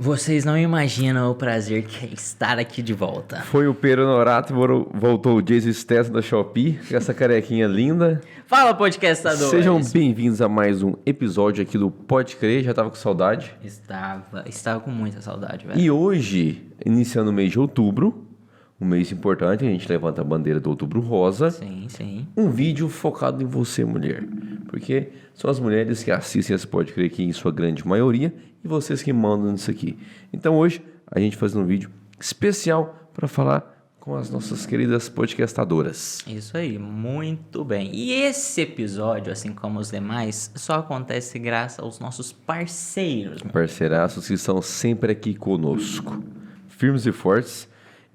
Vocês não imaginam o prazer que é estar aqui de volta. Foi o Pedro Norato, voltou o Jason Statham da Shopee, com essa carequinha linda. Fala, podcastadores! Sejam bem-vindos a mais um episódio aqui do Pode Crer, já tava com saudade. Estava com muita saudade, velho. E hoje, iniciando o mês de outubro, um mês importante, a gente levanta a bandeira do Outubro Rosa. Sim. Um vídeo focado em você, mulher. Porque são as mulheres que assistem esse Pode Crer aqui em sua grande maioria e vocês que mandam nisso aqui. Então hoje a gente faz um vídeo especial para falar com as nossas queridas podcastadoras. Isso aí, muito bem. E esse episódio, assim como os demais, só acontece graças aos nossos parceiros. Parceiraços que estão sempre aqui conosco. Firmes e fortes.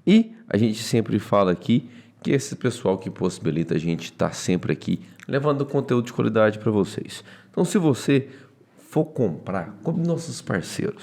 E a gente sempre fala aqui que esse pessoal que possibilita a gente estar sempre aqui levando conteúdo de qualidade para vocês. Então, se você for comprar, como nossos parceiros.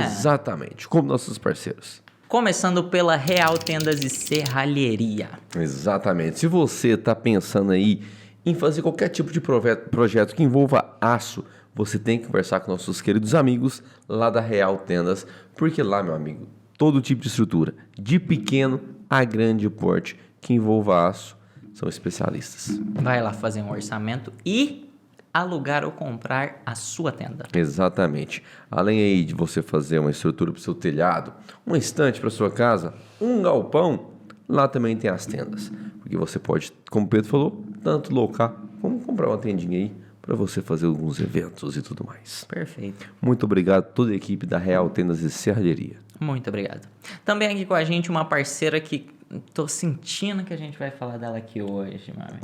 Exatamente, como nossos parceiros. Começando pela Real Tendas e Serralheria. Exatamente. Se você está pensando aí em fazer qualquer tipo de projeto que envolva aço, você tem que conversar com nossos queridos amigos lá da Real Tendas, porque lá, meu amigo, todo tipo de estrutura, de pequeno a grande porte, que envolva aço, são especialistas. Vai lá fazer um orçamento e alugar ou comprar a sua tenda. Exatamente. Além aí de você fazer uma estrutura para o seu telhado, uma estante para sua casa, um galpão, lá também tem as tendas. Porque você pode, como o Pedro falou, tanto locar como comprar uma tendinha aí para você fazer alguns eventos e tudo mais. Perfeito. Muito obrigado a toda a equipe da Real Tendas e Serralheria. Muito obrigado. Também aqui com a gente uma parceira que tô sentindo que a gente vai falar dela aqui hoje, meu amigo.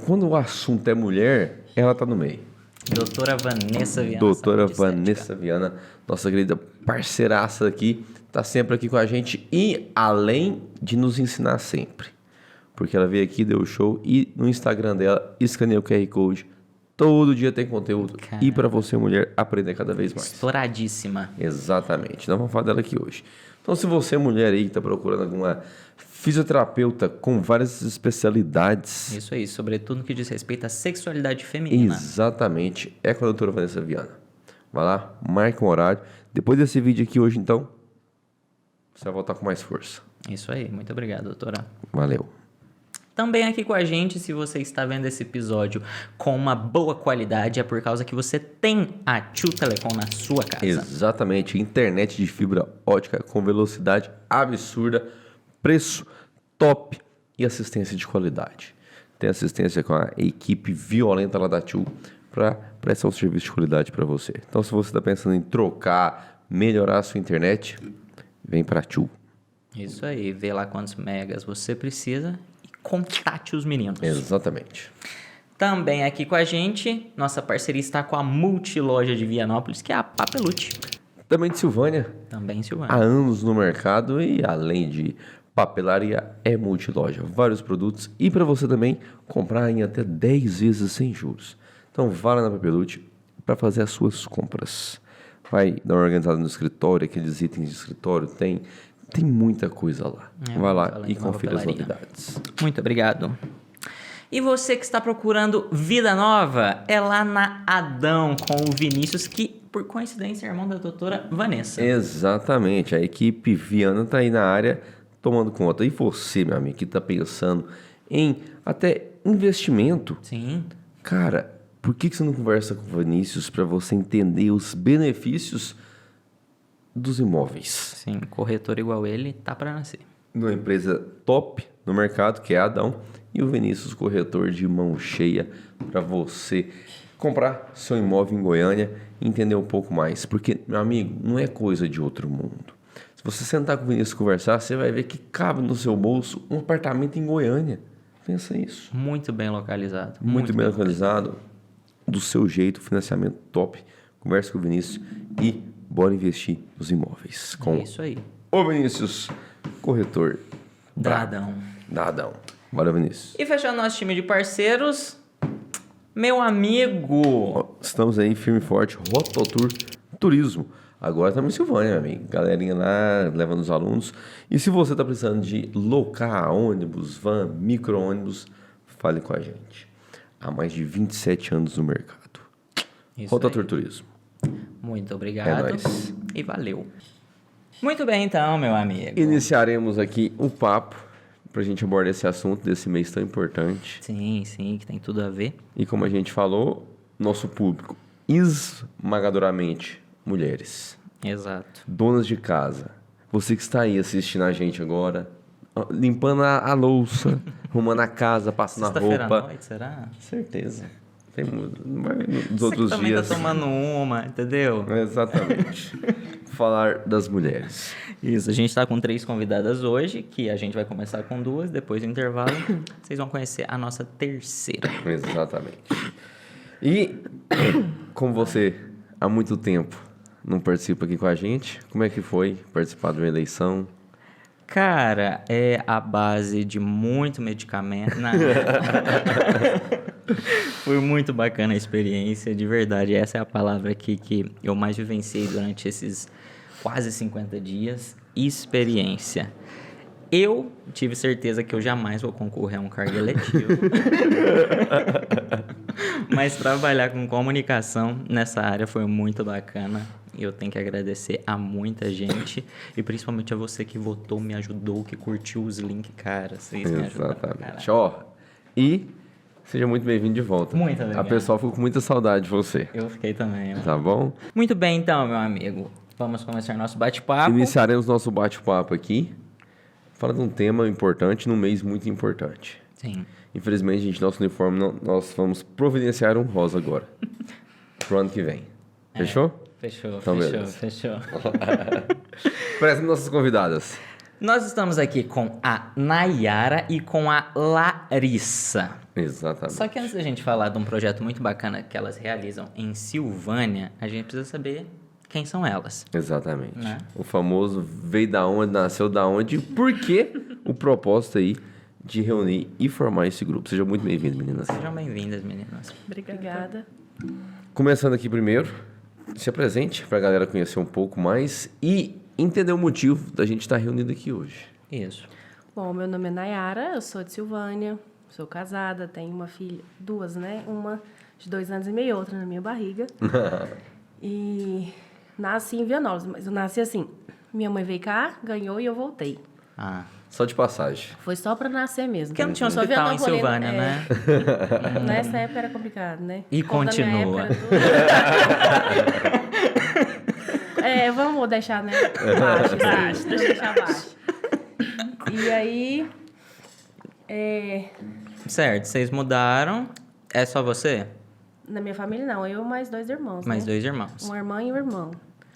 Quando o assunto é mulher, ela tá no meio. Doutora Vanessa Viana. Doutora Vanessa Viana, nossa querida parceiraça aqui, tá sempre aqui com a gente e além de nos ensinar sempre. Porque ela veio aqui, deu show e no Instagram dela, escaneia o QR Code. Todo dia tem conteúdo. Cara. E para você, mulher, aprender cada vez mais. Estouradíssima. Exatamente. Nós vamos falar dela aqui hoje. Então, se você, mulher aí, que está procurando alguma fisioterapeuta com várias especialidades. Isso aí, sobretudo no que diz respeito à sexualidade feminina. Exatamente. É com a doutora Vanessa Viana. Vai lá, marca um horário. Depois desse vídeo aqui hoje, então, você vai voltar com mais força. Isso aí, muito obrigado, doutora. Valeu. Também aqui com a gente, se você está vendo esse episódio com uma boa qualidade, é por causa que você tem a Tio Telecom na sua casa. Exatamente, internet de fibra ótica com velocidade absurda, preço top e assistência de qualidade. Tem assistência com a equipe violenta lá da Tio para prestar um serviço de qualidade para você. Então, se você está pensando em trocar, melhorar a sua internet, vem para a Tio. Isso aí, vê lá quantos megas você precisa e contate os meninos. Exatamente. Também aqui com a gente, nossa parceria está com a Multiloja de Vianópolis, que é a Papelute. Também de Silvânia. Também, Há Silvana. anos no mercado e além de papelaria é multiloja. Vários produtos e para você também comprar em até 10 vezes sem juros. Então vá lá na Papelute para fazer as suas compras. Vai dar uma organizada no escritório, aqueles itens de escritório, tem muita coisa lá. Vai lá e confira as novidades. Muito obrigado. E você que está procurando vida nova, é lá na Adão com o Vinícius, que por coincidência é irmão da doutora Vanessa. Exatamente, a equipe Viana está aí na área tomando conta. E você, meu amigo, que está pensando em até investimento, Sim. cara, por que você não conversa com o Vinícius para você entender os benefícios dos imóveis? Sim, corretor igual ele tá para nascer. Uma empresa top no mercado, que é a Adão, e o Vinícius, corretor de mão cheia, para você comprar seu imóvel em Goiânia e entender um pouco mais. Porque, meu amigo, não é coisa de outro mundo. Se você sentar com o Vinícius e conversar, você vai ver que cabe no seu bolso um apartamento em Goiânia. Pensa isso. Muito bem localizado. Muito bem localizado, do seu jeito, financiamento top. Conversa com o Vinícius e bora investir nos imóveis. Com É isso aí. o Vinícius, corretor Da Adão. da Adão. Bora, Vinícius. E fechando nosso time de parceiros, meu amigo. Estamos aí firme e forte, Rototour Turismo. Agora estamos em Silvânia, meu amigo. Galerinha lá levando os alunos. E se você está precisando de locar ônibus, van, micro-ônibus, fale com a gente. Há mais de 27 anos no mercado. Isso Rototour aí. Turismo. Muito É obrigado. nóis. E valeu. Muito bem, então, meu amigo. Iniciaremos aqui o papo pra gente abordar esse assunto desse mês tão importante. Sim, que tem tudo a ver. E como a gente falou, nosso público esmagadoramente mulheres, Exato. donas de casa. Você que está aí assistindo a gente agora, limpando a louça, arrumando a casa, passando a Sexta-feira à roupa. noite, será? Certeza. Tem não vai nos Você outros que também dias. tá tomando uma, entendeu? Exatamente. Falar das mulheres. Isso, a gente tá com 3 convidadas hoje, que a gente vai começar com 2, depois do intervalo, vocês vão conhecer a nossa terceira. Exatamente. E como você há muito tempo não participa aqui com a gente, como é que foi participar de uma eleição? Cara, é a base de muito medicamento. Não. Foi muito bacana a experiência, de verdade. Essa é a palavra aqui que eu mais vivenciei durante esses quase 50 dias. Experiência. Eu tive certeza que eu jamais vou concorrer a um cargo eletivo. Mas trabalhar com comunicação nessa área foi muito bacana. Eu tenho que agradecer a muita gente e principalmente a você que votou, me ajudou, que curtiu os links, cara. Vocês me ajudaram. Exatamente. Ó, e seja muito bem-vindo de volta. Muito obrigado. A pessoa ficou com muita saudade de você. Eu fiquei também. Ó. Tá bom? Muito bem, então, meu amigo. Vamos começar nosso bate-papo. Iniciaremos nosso bate-papo aqui, falando de um tema importante num mês muito importante. Sim. Infelizmente, gente, nosso uniforme, nós vamos providenciar um rosa agora. Pro ano que vem. Fechou? Fechou, Então, fechou, beleza. fechou. Parece nossas convidadas. Nós estamos aqui com a Nayara e com a Larissa. Exatamente. Só que antes da gente falar de um projeto muito bacana que elas realizam em Silvânia, a gente precisa saber quem são elas. Exatamente. Né? O famoso veio da onde, nasceu da onde, e por que o propósito aí de reunir e formar esse grupo. Sejam muito bem-vindos, meninas. Sejam bem-vindas, meninas. Obrigada. Começando aqui primeiro, se apresente para a galera conhecer um pouco mais e entender o motivo da gente estar reunido aqui hoje. Isso. Bom, meu nome é Nayara, eu sou de Silvânia, sou casada, tenho uma filha, 2, né? Uma de 2 anos e meio, outra na minha barriga. E nasci em Vianópolis, mas eu nasci assim. Minha mãe veio cá, ganhou e eu voltei. Ah, Só de passagem. Foi só pra nascer mesmo. porque não tinha um Sou hospital em vianopolina, Silvânia, né? Nessa época era complicado, né? E O povo da minha continua. época era tudo- vamos deixar, né? Baixo, deixa eu deixar baixo. E aí, Certo, vocês mudaram. É só você? na minha família não, eu mais 2 irmãos, Mais né? 2 irmãos. Uma irmã e um irmão.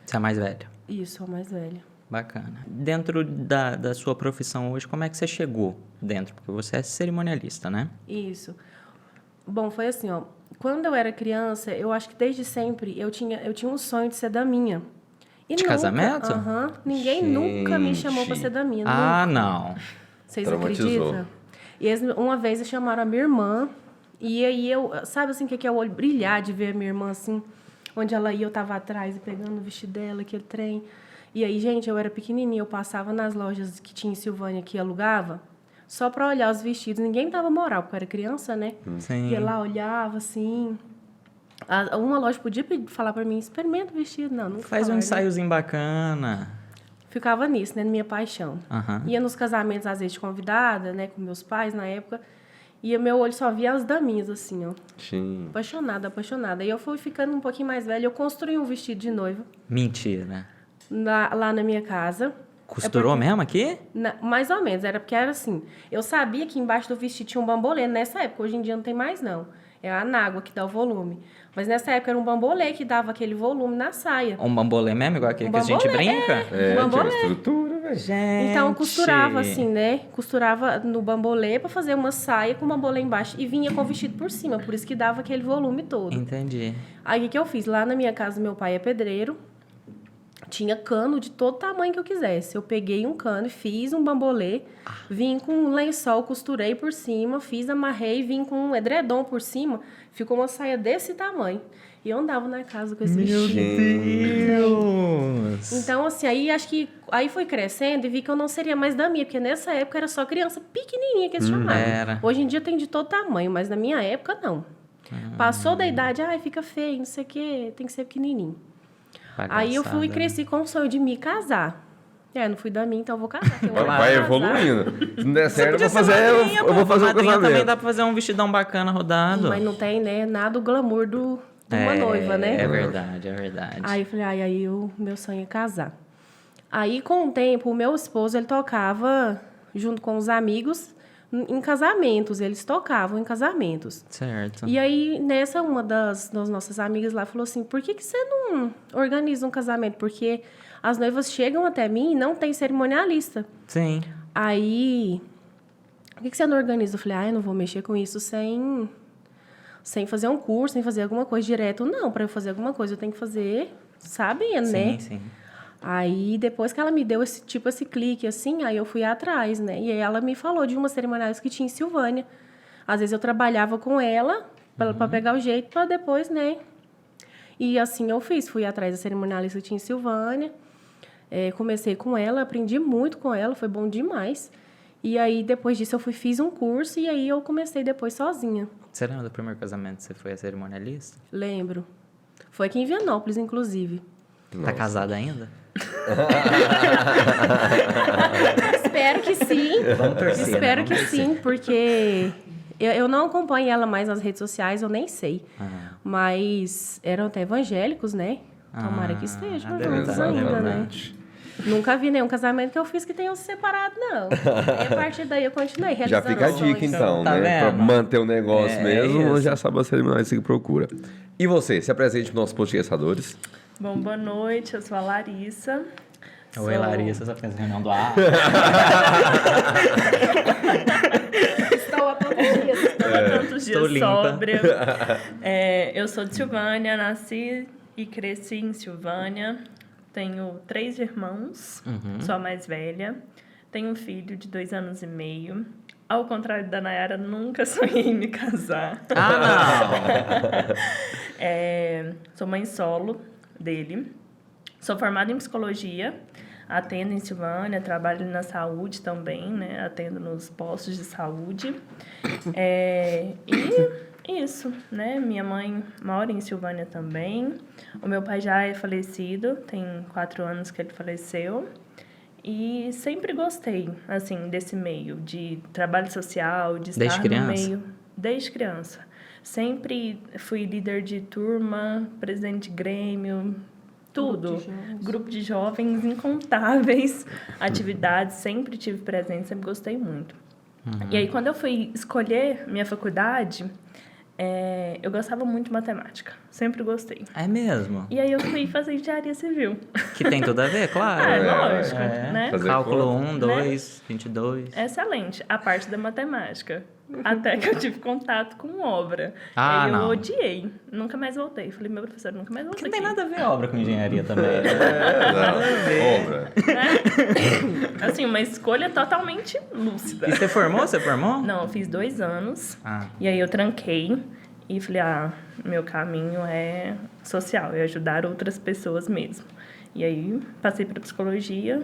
Você é mais velho. Isso, a mais velha. Bacana. Dentro da sua profissão hoje, como é que você chegou dentro? Porque você é cerimonialista, né? Isso. Bom, foi assim, ó. Quando eu era criança, eu acho que desde sempre eu tinha um sonho de ser daminha. E De nunca, casamento? Aham. Ninguém nunca me chamou pra Gente. ser daminha. Ah, nunca. não. Vocês Traumatizou. acreditam? E uma vez eles chamaram a minha irmã. E aí eu... Sabe assim, que é o olho brilhar de ver a minha irmã assim? Onde ela ia, eu tava atrás e pegando o vestido dela, aquele trem. E aí, gente, eu era pequenininha. Eu passava nas lojas que tinha em Silvânia que alugava. Só pra olhar os vestidos. Ninguém me dava moral, porque eu era criança, né? Sim. Ia lá, olhava assim... Uma loja podia falar pra mim, experimenta o vestido. Não Faz um falaram, né? ensaiozinho bacana. Ficava nisso, né? Na minha paixão. Aham. Ia nos casamentos, às vezes, de convidada, né? Com meus pais, na época. E meu olho só via as daminhas, assim, ó. Sim. Apaixonada, apaixonada. E eu fui ficando um pouquinho mais velha. Eu construí um vestido de noiva Mentira. lá na minha casa. Costurou mesmo aqui? Mais ou menos. Era porque era assim. Eu sabia que embaixo do vestido tinha um bambolê. Nessa época, hoje em dia não tem mais, não. É a anágua que dá o volume. Mas nessa época era um bambolê que dava aquele volume na saia. Um bambolê mesmo, igual aquele Um que a gente bambolê, brinca? É, Bambolê. tinha uma estrutura, velho. Gente. Então eu costurava assim, né? Costurava no bambolê pra fazer uma saia com bambolê embaixo e vinha com o vestido por cima, por isso que dava aquele volume todo. Entendi. Aí o que eu fiz? Lá na minha casa, meu pai é pedreiro, tinha cano de todo tamanho que eu quisesse. Eu peguei um cano e fiz um bambolê, vim com um lençol, costurei por cima, amarrei, vim com um edredom por cima, ficou uma saia desse tamanho. E eu andava na casa com esse vestido. Deus! Então, assim, aí acho que aí foi crescendo e vi que eu não seria mais da minha, porque nessa época era só criança pequenininha que eles chamavam. era. Hoje em dia tem de todo tamanho, mas na minha época não. Passou da idade, ai, fica feio, não sei o quê, tem que ser pequenininho. Aí eu fui e Bagaçada, cresci com o sonho de me casar. Não fui da minha, então eu vou casar. que eu amo Vai casar. evoluindo. Se não der Você certo, podia eu vou ser fazer, madrinha, eu vou fazer um madrinha também casamento. dá pra fazer um vestidão bacana rodado. Mas não tem, né, nada o glamour de uma noiva, né? É verdade, é verdade. Aí eu falei, aí o meu sonho é casar. Aí, com o tempo, o meu esposo, ele tocava junto com os amigos em casamentos. Eles tocavam em casamentos. Certo. E aí, nessa, uma das nossas amigas lá falou assim, por que você não organiza um casamento? Porque as noivas chegam até mim e não tem cerimonialista. Sim. Aí, por que você não organiza? Eu falei, eu não vou mexer com isso sem fazer um curso, sem fazer alguma coisa direto. Não, para eu fazer alguma coisa, eu tenho que fazer sabendo, né? Sim. Aí, depois que ela me deu esse clique, assim, aí eu fui atrás, né? E aí ela me falou de uma cerimonialista que tinha em Silvânia. Às vezes eu trabalhava com ela para pegar o jeito, para depois, né? E assim eu fiz. Fui atrás da cerimonialista que tinha em Silvânia. Comecei com ela, aprendi muito com ela, foi bom demais. E aí, depois disso, fiz um curso e aí eu comecei depois sozinha. Você lembra do primeiro casamento que você foi a cerimonialista? Lembro. Foi aqui em Vianópolis, inclusive. Tá casada ainda? Espero que sim. Vamos torcer, né? Espero Vamos que torcer. sim, porque eu não acompanho ela mais nas redes sociais, eu nem sei. Mas eram até evangélicos, né? Tomara que estejam deve juntos estar, ainda, né? Exatamente. Nunca vi nenhum casamento que eu fiz que tenham se separado, não. E a partir daí eu continuei Já realizando fica a dica, sonhos. então, Tá né? Pra vendo? manter o negócio mesmo, isso. já sabe a cerimonialista que procura. E você, se apresente para os nossos podcastadores. Bom, boa noite, eu sou a Larissa. Oi, Larissa, só fez reunião do ar. Estou há tantos dias. Estou há tantos estou dias limpa. sóbria. Eu sou de Silvânia, nasci e cresci em Silvânia. Tenho 3 irmãos, sou a mais velha. Tenho um filho de 2 anos e meio. Ao contrário da Nayara, nunca sonhei em me casar. Sou mãe solo dele. Sou formada em psicologia. Atendo em Silvânia, trabalho na saúde também, né? Atendo nos postos de saúde. E isso, né? Minha mãe mora em Silvânia também. O meu pai já é falecido, tem 4 anos que ele faleceu. E sempre gostei, assim, desse meio de trabalho social, de estar Desde no criança? meio. Desde criança. Sempre fui líder de turma, presidente de grêmio, tudo. Grupo de jovens, incontáveis atividades, sempre tive presente, sempre gostei muito. E aí, quando eu fui escolher minha faculdade, eu gostava muito de matemática, sempre gostei. É mesmo? E aí eu fui fazer engenharia civil. Que tem tudo a ver, claro. Lógico, né? Fazer Cálculo conta. 1, 2, 22. Excelente, a parte da matemática. Até que eu tive contato com obra. Ah, aí eu não. odiei. Nunca mais voltei. Falei, meu professor, nunca mais voltei. Que não tem nada a ver obra com engenharia também. né? Obra. Assim, uma escolha totalmente lúcida. E você formou? Você formou? Não, eu fiz 2 anos. Ah. E aí eu tranquei. E falei, meu caminho é social. É ajudar outras pessoas mesmo. E aí passei para psicologia.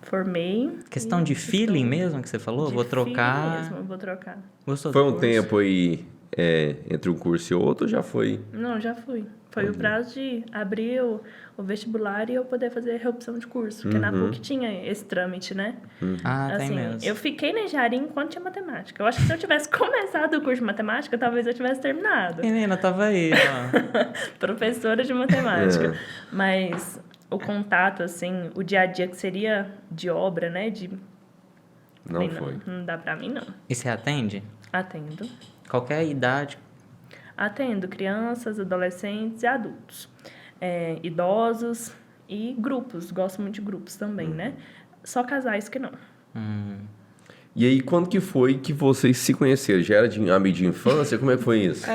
Formei. Questão de feeling mesmo que você falou? De Vou trocar. feeling mesmo, vou trocar. Gostou Foi do um curso? tempo aí entre um curso e outro ou já foi? Não, já fui. Foi o prazo de abrir o vestibular e eu poder fazer a reopção de curso. Porque na PUC tinha esse trâmite, né? Ah, tem Assim, mesmo. eu fiquei na engenharia enquanto tinha matemática. Eu acho que se eu tivesse começado o curso de matemática, talvez eu tivesse terminado. Menina, tava aí, ó. Professora de matemática. Mas o contato, assim, o dia a dia que seria de obra, né? Não Falei, foi. Não dá pra mim, não. E você atende? Atendo. Qualquer idade. Atendo crianças, adolescentes e adultos. Idosos e grupos. Gosto muito de grupos também, né? Só casais que não. E aí, quando que foi que vocês se conheceram? Já era de amigo de infância? Como é que foi isso?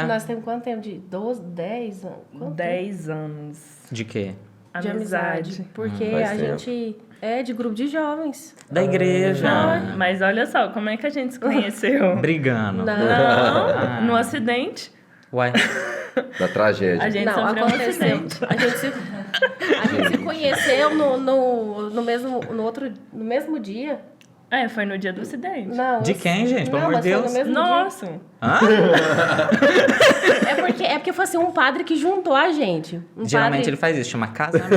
Nós temos quanto tempo? De 12, 10 anos? Quanto 10 anos De quê? de amizade. Porque Faz a tempo. gente é de grupo de jovens. Da igreja. Mas olha só, como é que a gente se conheceu? Brigando. Não, no acidente. Uai. Da tragédia. A gente Não, sofreu um aconteceu. acidente. A gente se conheceu no mesmo dia. Foi no dia do acidente. Não, De quem, gente? Pelo não, amor de mas foi Deus. no mesmo Nossa! Hã? dia. É porque foi assim, um padre que juntou a gente. Geralmente ele faz isso, chama casamento.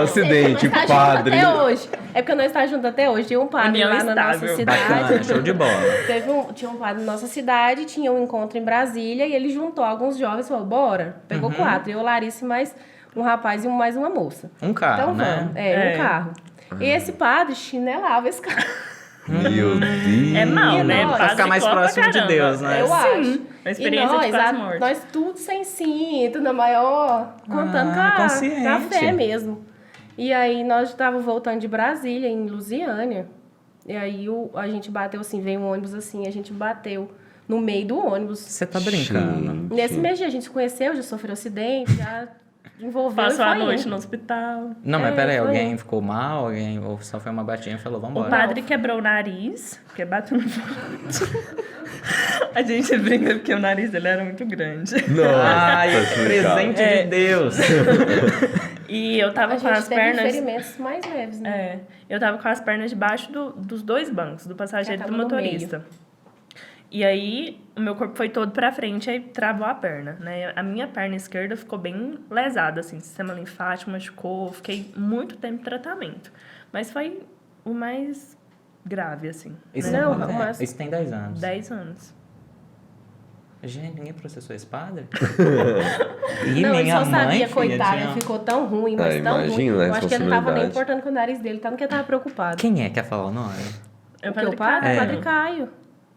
Acidente, Nós tá padre. junto até hoje. É porque nós estamos juntos até hoje. Tinha um padre União lá na nossa estável. Bacana, cidade. show de bola. Tinha um padre na nossa cidade, tinha um encontro em Brasília e ele juntou alguns jovens e falou, bora. Pegou 4. Eu, Larissa, e mais um rapaz e mais uma moça. Um carro, Então né? vamos. É. Um carro. E esse padre chinelava esse carro. Meu Deus. É mal, né? Pra Padre ficar mais cobra próximo de caramba. Deus, né? Eu Sim. acho. A experiência e nós, de quase morte. nós tudo sem cinto, na maior, contando consciente. com a fé mesmo. E aí nós estávamos voltando de Brasília, em Lusiânia. E aí a gente bateu assim, veio um ônibus assim, a gente bateu no meio do ônibus. Você tá brincando. Nesse mês a gente se conheceu, já sofreu acidente, já envolveu Passou e a foi noite indo. no hospital. Não, mas É, peraí, foi. alguém ficou mal? Alguém, ou só foi uma batidinha e falou, O vambora? padre quebrou o nariz, porque bateu no volante. A gente brinca porque o nariz dele era muito grande. Ai, presente É. de Deus. E eu tava A com as gente teve pernas... ferimentos mais leves, né? É, eu tava com as pernas debaixo dos dois bancos, do passageiro e Já do tava no motorista. E aí, o meu corpo foi todo pra frente, aí travou a perna, né? A minha perna esquerda ficou bem lesada, assim, sistema linfático machucou, fiquei muito tempo em tratamento. Mas foi o mais grave, assim, Isso, Não, não, mas- isso tem 10 anos. 10 anos. Gente, ninguém processou esse padre? E Não, ele minha só mãe, sabia, filha, coitado, tinha- ficou tão ruim, mas Ah, tão ruim. imagina, né, Eu acho que ele não tava nem responsabilidade. importando com o nariz dele, tanto que ele tava preocupado. Quem é que quer falar o nome? Eu Porque falei, o padre, É. o padre Caio.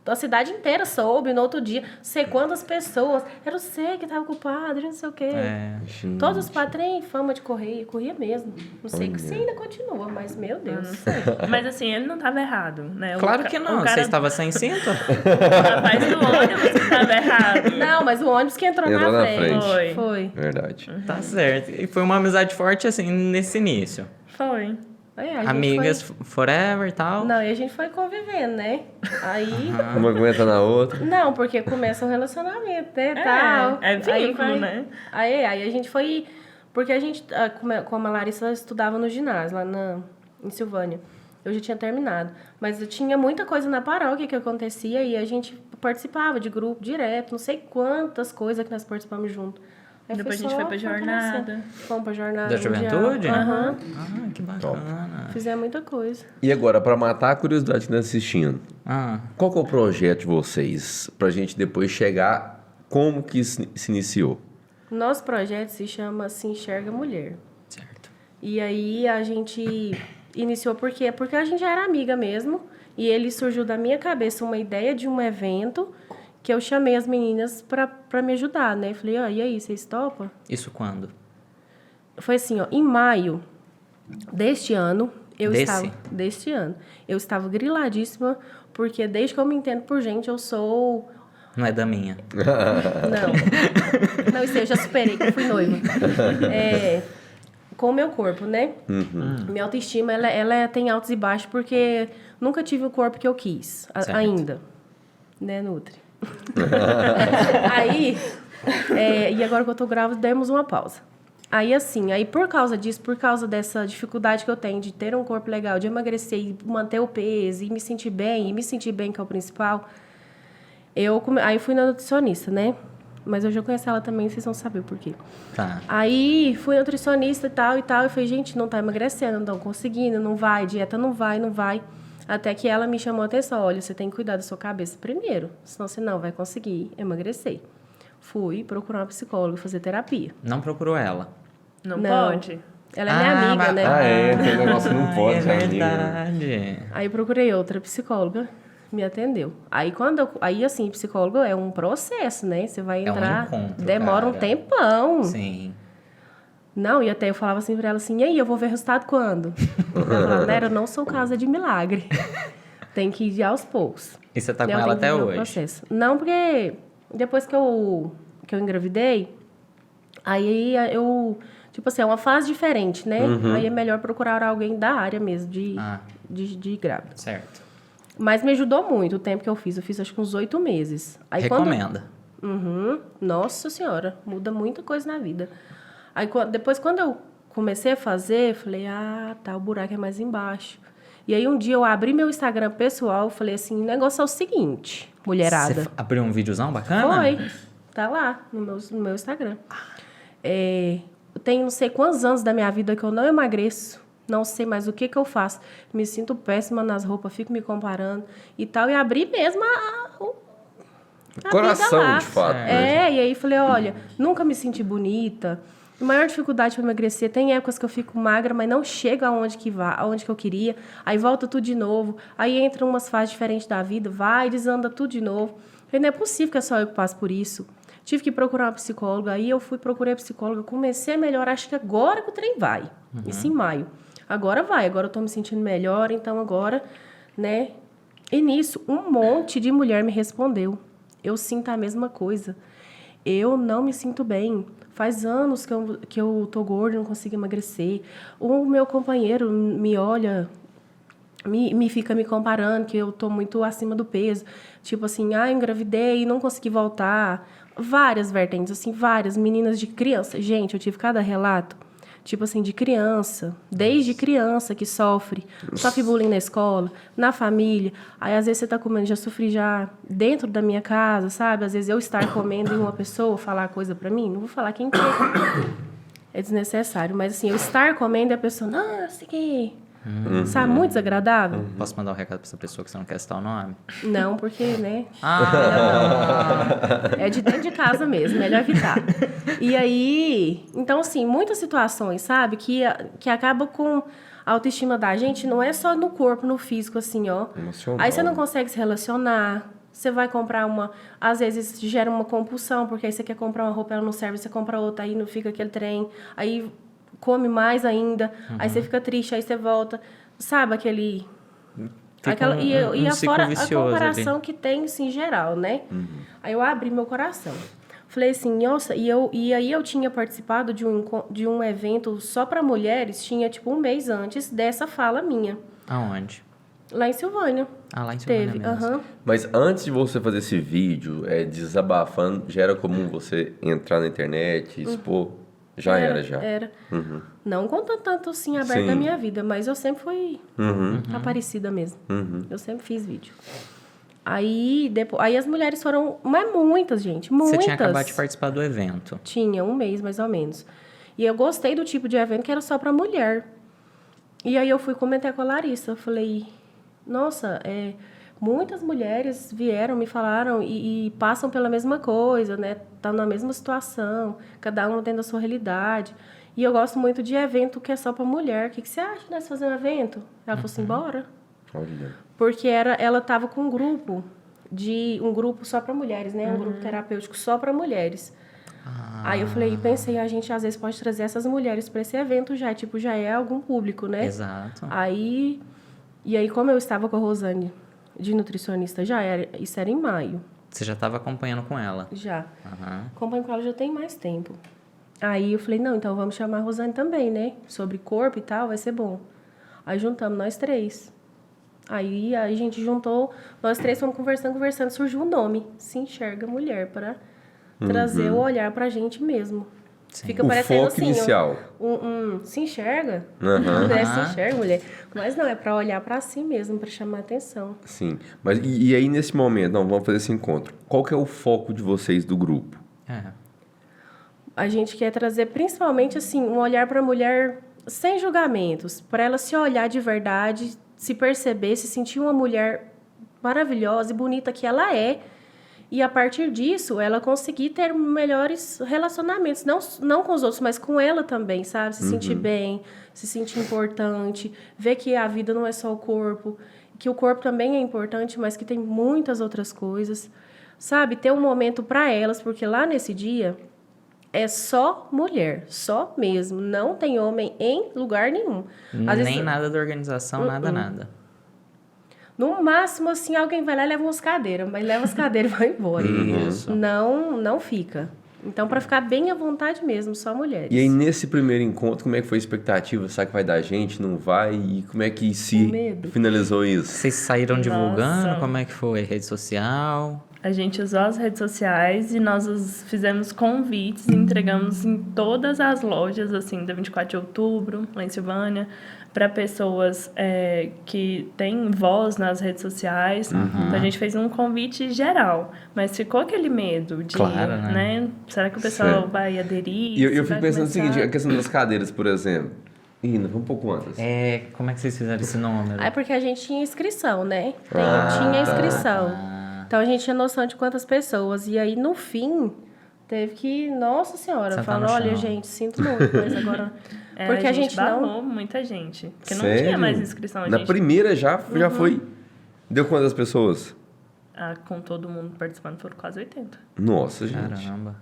A cidade inteira soube no outro dia. Não sei quantas pessoas. Era você que tava com o padre, não sei o quê. É. Todos os padres têm fama de correr, corria mesmo. Não sei se ainda continua, mas meu Deus. Mas assim, ele não tava errado, né? Claro que não, O você cara, estava sem cinto? o rapaz do ônibus que tava errado. Não, mas o ônibus que entrou Entrou na na frente. frente. Foi. Verdade. Tá certo. E foi uma amizade forte, assim, nesse início. Foi. Aí, a gente Amigas foi- forever e tal. Não, e a gente foi convivendo, né? Aí. Uma aguenta na outra. Não, porque começa um relacionamento, né? Tal. É vínculo, vai- né? Aí a gente foi. Porque a gente, como a Larissa estudava no ginásio, lá em Silvânia. Eu já tinha terminado. Mas eu tinha muita coisa na paróquia que acontecia e a gente participava de grupo direto, não sei quantas coisas que nós participamos junto. Aí Depois a gente só foi pra jornada. fortalecendo. Fomos pra jornada. Da mundial. juventude? Aham. Ah, que bacana. Fizemos muita coisa. E agora, pra matar a curiosidade que tá assistindo, Ah, qual que é o projeto de vocês? Pra gente depois chegar, como que se iniciou? Nosso projeto se chama Se Enxerga Mulher. certo. E aí a gente iniciou porque a gente já era amiga mesmo. E ele surgiu da minha cabeça uma ideia de um evento que eu chamei as meninas pra me ajudar, né? Falei, ó, e aí, vocês topam? Isso quando? Foi assim, ó, em maio deste ano, Desse? Deste ano, eu estava griladíssima, porque desde que eu me entendo por gente, eu sou... Não é da minha. Não. Não, isso aí eu já superei, que eu fui noiva. Com o meu corpo, né? Minha autoestima, ela tem altos e baixos, porque nunca tive o corpo que eu quis, Certo. ainda. Né, Nutri? Aí, e agora que eu tô grávida, demos uma pausa. Aí, assim, por causa disso, por causa dessa dificuldade que eu tenho de ter um corpo legal, de emagrecer e manter o peso, e me sentir bem, que é o principal, aí fui na nutricionista, né? Mas eu já conheço ela também, vocês vão saber por quê. Tá. Aí fui nutricionista e tal, e falei, gente, não tá emagrecendo, não estão conseguindo, não vai, dieta não vai. Até que ela me chamou a atenção, olha, você tem que cuidar da sua cabeça primeiro, senão você não vai conseguir emagrecer. Fui procurar uma psicóloga, fazer terapia. Não procurou ela. Não, Não. pode? Ela é minha amiga, mas- né? Ah, é, tem um negócio que não pode é ser amigo, né? verdade. Aí eu procurei outra psicóloga, me atendeu. Aí assim, psicólogo é um processo, né? Você vai É um entrar, encontro, demora um cara. tempão. Sim. Não, e até eu falava assim pra ela assim, e aí, eu vou ver resultado quando? Ela falava, Nera, eu não sou casa de milagre. Tem que ir aos poucos. E você tá com Eu ela tenho que até viver o hoje? processo. Não, porque depois que eu engravidei, aí eu... Tipo assim, é uma fase diferente, né? Aí é melhor procurar alguém da área mesmo, Ah. de grávida. Certo. Mas me ajudou muito o tempo que eu fiz. Eu fiz acho que uns 8 meses. Aí, Recomenda. Uhum. Nossa Senhora, muda muita coisa na vida. Aí depois, quando eu comecei a fazer, eu falei, tá, o buraco é mais embaixo. E aí um dia eu abri meu Instagram pessoal, falei assim, o negócio é o seguinte, mulherada. Você abriu um videozão bacana? Foi, tá lá no meu Instagram. tem não sei quantos anos da minha vida que eu não emagreço. Não sei mais o que eu faço. Me sinto péssima nas roupas, fico me comparando e tal. E abri mesmo a Coração, vida lá. de fato. Né? E aí falei, olha, nunca me senti bonita. A maior dificuldade para emagrecer, tem épocas que eu fico magra, mas não chego aonde que eu queria. Aí volta tudo de novo. Aí entra umas fases diferentes da vida, vai, desanda tudo de novo. Falei, não é possível que é só eu que passo por isso. Tive que procurar uma psicóloga. Aí eu procurei a psicóloga, comecei a melhorar. Acho que agora que o trem vai. Isso em maio. Agora vai, agora eu tô me sentindo melhor, então agora, né? E nisso, um monte de mulher me respondeu. Eu sinto a mesma coisa. Eu não me sinto bem. Faz anos que eu tô gorda, não consigo emagrecer. O meu companheiro me olha, fica me comparando que eu tô muito acima do peso. Tipo assim, engravidei e não consegui voltar. Várias vertentes, assim, várias. Meninas de criança. Gente, eu tive cada relato. Tipo assim, de criança, desde criança que sofre bullying na escola, na família. Aí, às vezes, você tá comendo, já sofri já dentro da minha casa, sabe? Às vezes, eu estar comendo e uma pessoa falar coisa pra mim, não vou falar quem que é desnecessário. Mas, assim, eu estar comendo e a pessoa, nossa, que... Sabe? Muito desagradável. Posso mandar um recado pra essa pessoa que você não quer citar o nome? Não, porque, né? Ah! É de dentro de casa mesmo, melhor evitar. E aí, então assim, muitas situações, sabe, que acaba com a autoestima da gente, não é só no corpo, no físico, assim, ó. Emocional. Aí você não consegue se relacionar, você vai comprar às vezes gera uma compulsão, porque aí você quer comprar uma roupa, ela não serve, você compra outra, aí não fica aquele trem, aí come mais ainda, aí você fica triste, aí você volta, sabe, aquele... Fica e ciclo a vicioso comparação ali. que tem, assim, em geral, né? Aí eu abri meu coração. Falei assim, nossa, e aí eu tinha participado de um evento só para mulheres, tinha tipo um mês antes dessa fala minha. Aonde? Lá em Silvânia. Ah, lá em Silvânia Teve, mesmo. aham. Mas antes de você fazer esse vídeo, desabafando, já era comum você entrar na internet, expor? Já era. Era. Não conta tanto assim aberto da minha vida, mas eu sempre fui aparecida mesmo. Eu sempre fiz vídeo. Aí as mulheres foram, mas muitas, gente, muitas. Você tinha acabado de participar do evento. Tinha, um mês mais ou menos. E eu gostei do tipo de evento que era só para mulher. E aí eu fui comentar com a Larissa, eu falei, nossa, muitas mulheres vieram, me falaram e passam pela mesma coisa, né? Tá na mesma situação, cada um dentro da sua realidade. E eu gosto muito de evento que é só para mulher. O que você acha de nós fazer um evento? Ela falou assim, bora. Olha. Porque ela tava com um grupo só para mulheres, né? Um grupo terapêutico só para mulheres. Aí eu pensei, a gente às vezes pode trazer essas mulheres para esse evento já é algum público, né? Exato. E aí, como eu estava com a Rosane de nutricionista, isso era em maio. Você já estava acompanhando com ela? Já. Aham. Acompanho com ela já tem mais tempo. Aí eu falei, não, então vamos chamar a Rosane também, né? Sobre corpo e tal, vai ser bom. Aí juntamos nós três. Aí a gente juntou, nós três fomos conversando, surgiu um nome, Se Enxerga Mulher, para trazer o olhar pra gente mesmo. Sim. Fica O parecendo foco assim, inicial. se enxerga, Aham. se enxerga, mulher. Mas não, é para olhar para si mesmo, para chamar atenção. Sim. Mas e aí, nesse momento, vamos fazer esse encontro. Qual que é o foco de vocês do grupo? A gente quer trazer principalmente assim um olhar para a mulher sem julgamentos, para ela se olhar de verdade, se perceber, se sentir uma mulher maravilhosa e bonita que ela é. E a partir disso, ela conseguir ter melhores relacionamentos, não com os outros, mas com ela também, sabe? Se sentir bem, se sentir importante, ver que a vida não é só o corpo, que o corpo também é importante, mas que tem muitas outras coisas, sabe? Ter um momento para elas, porque lá nesse dia é só mulher, só mesmo, não tem homem em lugar nenhum. Às Nem vezes, nada da organização, nada. no máximo, assim, alguém vai lá e leva umas cadeiras, mas leva as cadeiras e vai embora. Isso. Não fica. Então, para ficar bem à vontade mesmo, só mulheres. E aí, nesse primeiro encontro, como é que foi a expectativa? Será que vai dar gente, não vai? E como é que se medo. finalizou isso? Vocês saíram divulgando? Nossa. Como é que foi? Rede social? A gente usou as redes sociais e nós fizemos convites e entregamos em todas as lojas, assim, da 24 de outubro, lá em Silvânia, para pessoas que têm voz nas redes sociais. Então, a gente fez um convite geral, mas ficou aquele medo de, Claro, né? Será que o pessoal Certo. vai aderir? E eu Se fico vai pensando o seguinte, começar? a questão das cadeiras, por exemplo. Ih, não, vamos um pouco antes. Como é que vocês fizeram esse número? É porque a gente tinha inscrição, né? Ah, Tinha tá. inscrição. Então a gente tinha noção de quantas pessoas. E aí, no fim, teve que... Nossa Senhora, Sentar falou, no olha, chão. gente, sinto muito, mas agora... Porque a gente não... barrou muita gente, porque não Sério? tinha mais inscrição. Na gente, primeira já foi... Deu quantas pessoas? com todo mundo participando, foram quase 80. Nossa, gente. Caramba.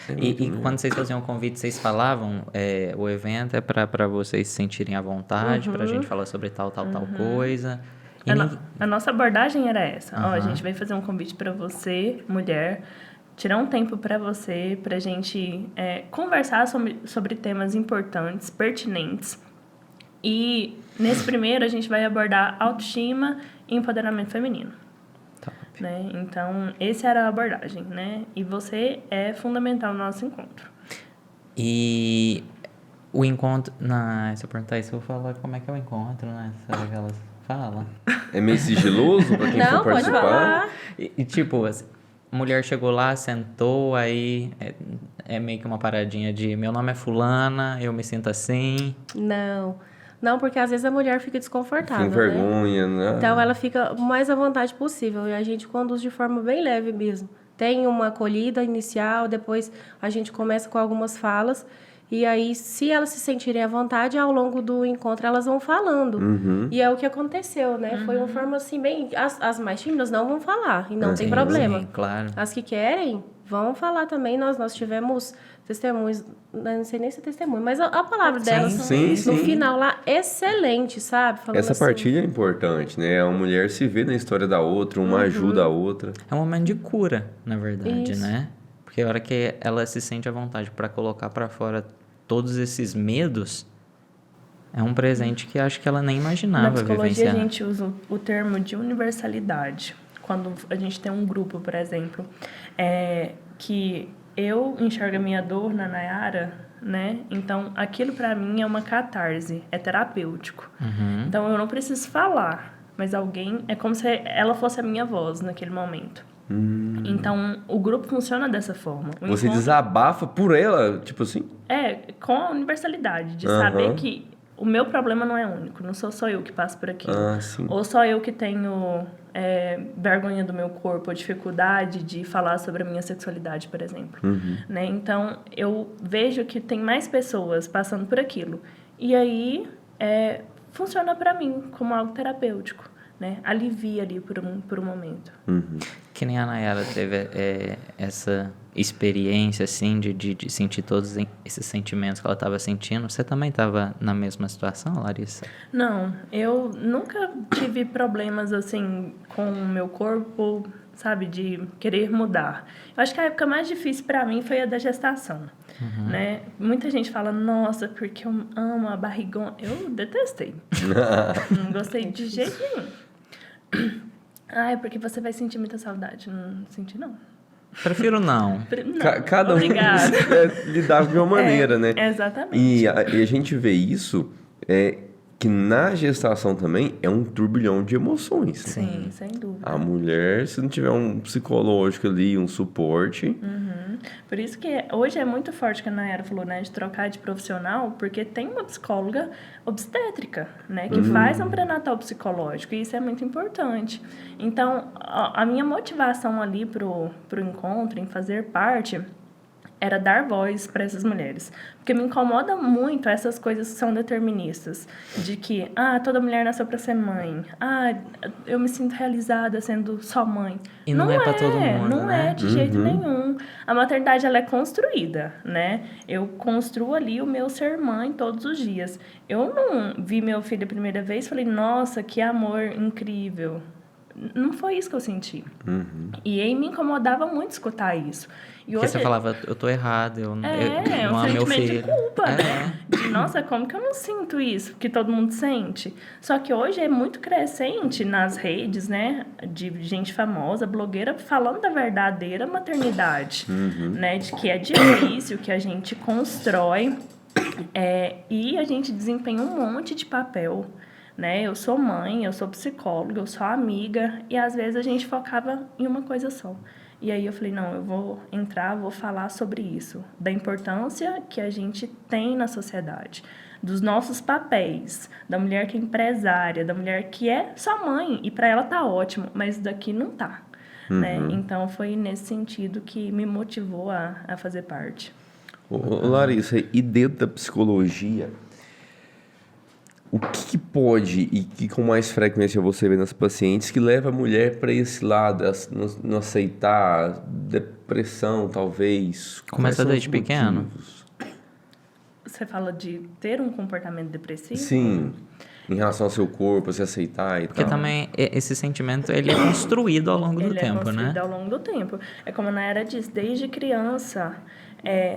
É E muito mesmo. quando vocês faziam o convite, vocês falavam, o evento é para vocês se sentirem à vontade, pra gente falar sobre tal coisa. E A nossa abordagem era essa. Ó, a gente vai fazer um convite para você, mulher, tirar um tempo para você, pra gente conversar sobre temas importantes, pertinentes. E nesse primeiro a gente vai abordar autoestima e empoderamento feminino. Né? Então, essa era a abordagem, né? E você é fundamental no nosso encontro. E o encontro... Se eu perguntar isso, eu vou falar como é que é o encontro, né? Será que elas falam? É meio sigiloso pra quem Não, for pode participar? falar. E tipo, a mulher chegou lá, sentou, aí é meio que uma paradinha de meu nome é fulana, eu me sinto assim. Não, porque às vezes a mulher fica desconfortável, Sem né? vergonha, né? Então ela fica o mais à vontade possível e a gente conduz de forma bem leve mesmo. Tem uma acolhida inicial, depois a gente começa com algumas falas e aí, se elas se sentirem à vontade, ao longo do encontro elas vão falando. E é o que aconteceu, né? Foi uma forma assim, bem... As mais tímidas não vão falar e não tem problema. Sim, claro. As que querem vão falar também. Nós tivemos testemunhos, não sei nem se é testemunho, mas a palavra delas sim, no sim. final lá, excelente, sabe? Falando Essa assim, partilha é importante, né? A mulher se vê na história da outra, uma ajuda a outra. É um momento de cura, na verdade, Isso. né? Porque a hora que ela se sente à vontade para colocar para fora todos esses medos, é um presente que acho que ela nem Na imaginava psicologia, vivenciar. a gente usa o termo de universalidade. Quando a gente tem um grupo, por exemplo, que eu enxergo a minha dor na Nayara, né? Então, aquilo para mim é uma catarse, é terapêutico. Então, eu não preciso falar, mas alguém... É como se ela fosse a minha voz naquele momento. Então, o grupo funciona dessa forma. O Você encontro- desabafa por ela, tipo assim? com a universalidade, de Aham. saber que o meu problema não é único, não sou só eu que passo por aquilo. Ah, sim. Ou só eu que tenho vergonha do meu corpo, ou dificuldade de falar sobre a minha sexualidade, por exemplo. Né? Então, eu vejo que tem mais pessoas passando por aquilo. E aí, funciona para mim como algo terapêutico. Né? Alivia ali por um momento. Que nem a Nayara teve essa experiência, assim, de sentir todos esses sentimentos que ela estava sentindo. Você também estava na mesma situação, Larissa? Não, eu nunca tive problemas assim com o meu corpo, sabe, de querer mudar. Eu acho que a época mais difícil para mim foi a da gestação, né? Muita gente fala, nossa, porque eu amo a barrigona. Eu detestei. Não gostei de jeito nenhum. É porque você vai sentir muita saudade. Não senti, não. Prefiro não. Não, Cada um obrigada. lidava de uma maneira, né? Exatamente. E a gente vê isso, que na gestação também é um turbilhão de emoções. Sim, sem dúvida. A mulher, se não tiver um psicológico ali, um suporte... Por isso que hoje é muito forte que a Nayara falou, né, de trocar de profissional, porque tem uma psicóloga obstétrica, né, que faz um pré-natal psicológico, e isso é muito importante. Então, a minha motivação ali pro encontro, em fazer parte, era dar voz para essas mulheres. Porque me incomoda muito essas coisas que são deterministas. De que, toda mulher nasceu para ser mãe. Eu me sinto realizada sendo só mãe. E não é pra todo mundo, Não né? é, de jeito nenhum. A maternidade, ela é construída, né? Eu construo ali o meu ser mãe todos os dias. Eu não vi meu filho a primeira vez e falei, nossa, que amor incrível. não foi isso que eu senti. E aí me incomodava muito escutar isso. E Porque hoje você falava, eu tô errado, é não um é meu sentimento de filho. culpa, né? De, nossa, como que eu não sinto isso? Que todo mundo sente. Só que hoje é muito crescente nas redes, né? De gente famosa, blogueira, falando da verdadeira maternidade, né? De que é difícil, que a gente constrói e a gente desempenha um monte de papel, né? Eu sou mãe, eu sou psicóloga, eu sou amiga, e às vezes a gente focava em uma coisa só. E aí eu falei, não, eu vou entrar, vou falar sobre isso, da importância que a gente tem na sociedade, dos nossos papéis, da mulher que é empresária, da mulher que é só mãe, e para ela tá ótimo, mas daqui não tá, né? Então foi nesse sentido que me motivou a fazer parte. Ô, Larissa, e dentro da psicologia, o que pode e que com mais frequência você vê nas pacientes que leva a mulher para esse lado, não aceitar, depressão talvez? Começa Quais são desde os pequeno. motivos? Você fala de ter um comportamento depressivo? Sim, em relação ao seu corpo, se aceitar e Porque tal. também esse sentimento ele é construído ao longo do Ele é tempo, construído né? ao longo do tempo. É como a Nayara disse, desde criança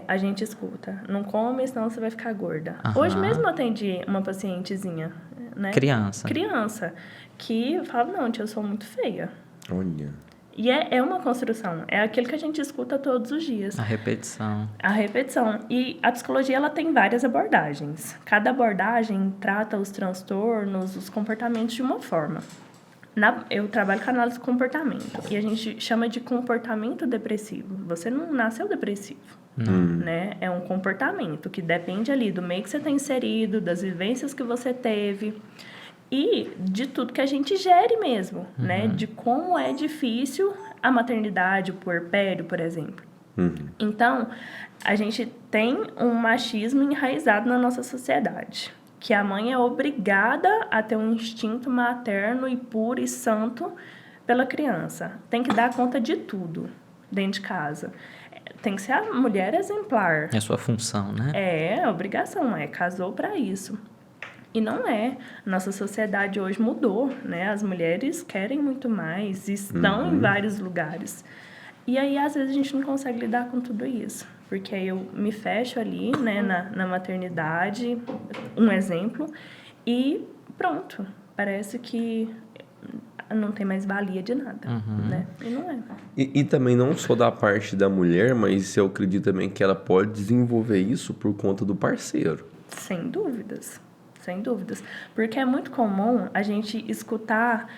a gente escuta, não come, senão você vai ficar gorda. Aham. Hoje mesmo eu atendi uma pacientezinha, né? Criança. Criança, que fala, não, tia, eu sou muito feia. Olha. E é uma construção, é aquilo que a gente escuta todos os dias. A repetição. A repetição. E a psicologia ela tem várias abordagens. Cada abordagem trata os transtornos, os comportamentos de uma forma. Eu trabalho com análise de comportamento e a gente chama de comportamento depressivo. Você não nasceu depressivo, né? É um comportamento que depende ali do meio que você está inserido, das vivências que você teve e de tudo que a gente gere mesmo, né? De como é difícil a maternidade, o puerpério, por exemplo. Então, a gente tem um machismo enraizado na nossa sociedade, que a mãe é obrigada a ter um instinto materno e puro e santo pela criança. Tem que dar conta de tudo dentro de casa. Tem que ser a mulher exemplar. É a sua função, né? É obrigação, casou para isso. E não é. Nossa sociedade hoje mudou, né? As mulheres querem muito mais, estão em vários lugares. E aí, às vezes, a gente não consegue lidar com tudo isso. Porque aí eu me fecho ali, né, na maternidade, um exemplo, e pronto. Parece que não tem mais valia de nada, né? E não é. E também não só da parte da mulher, mas eu acredito também que ela pode desenvolver isso por conta do parceiro. Sem dúvidas. Sem dúvidas. Porque é muito comum a gente escutar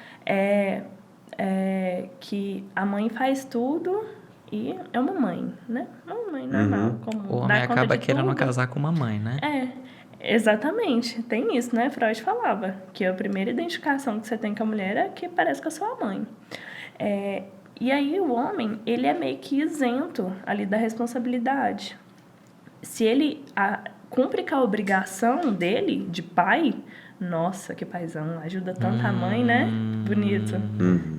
que a mãe faz tudo e é uma mãe, né? Uma mãe normal. Como O homem dá conta acaba de querendo tudo. casar com uma mãe, né? Exatamente. Tem isso, né? Freud falava que a primeira identificação que você tem com a mulher é que parece com a sua mãe. E aí o homem, ele é meio que isento ali da responsabilidade. Se ele cumpre com a obrigação dele de pai, nossa, que paizão, ajuda tanto a mãe, né? Bonito.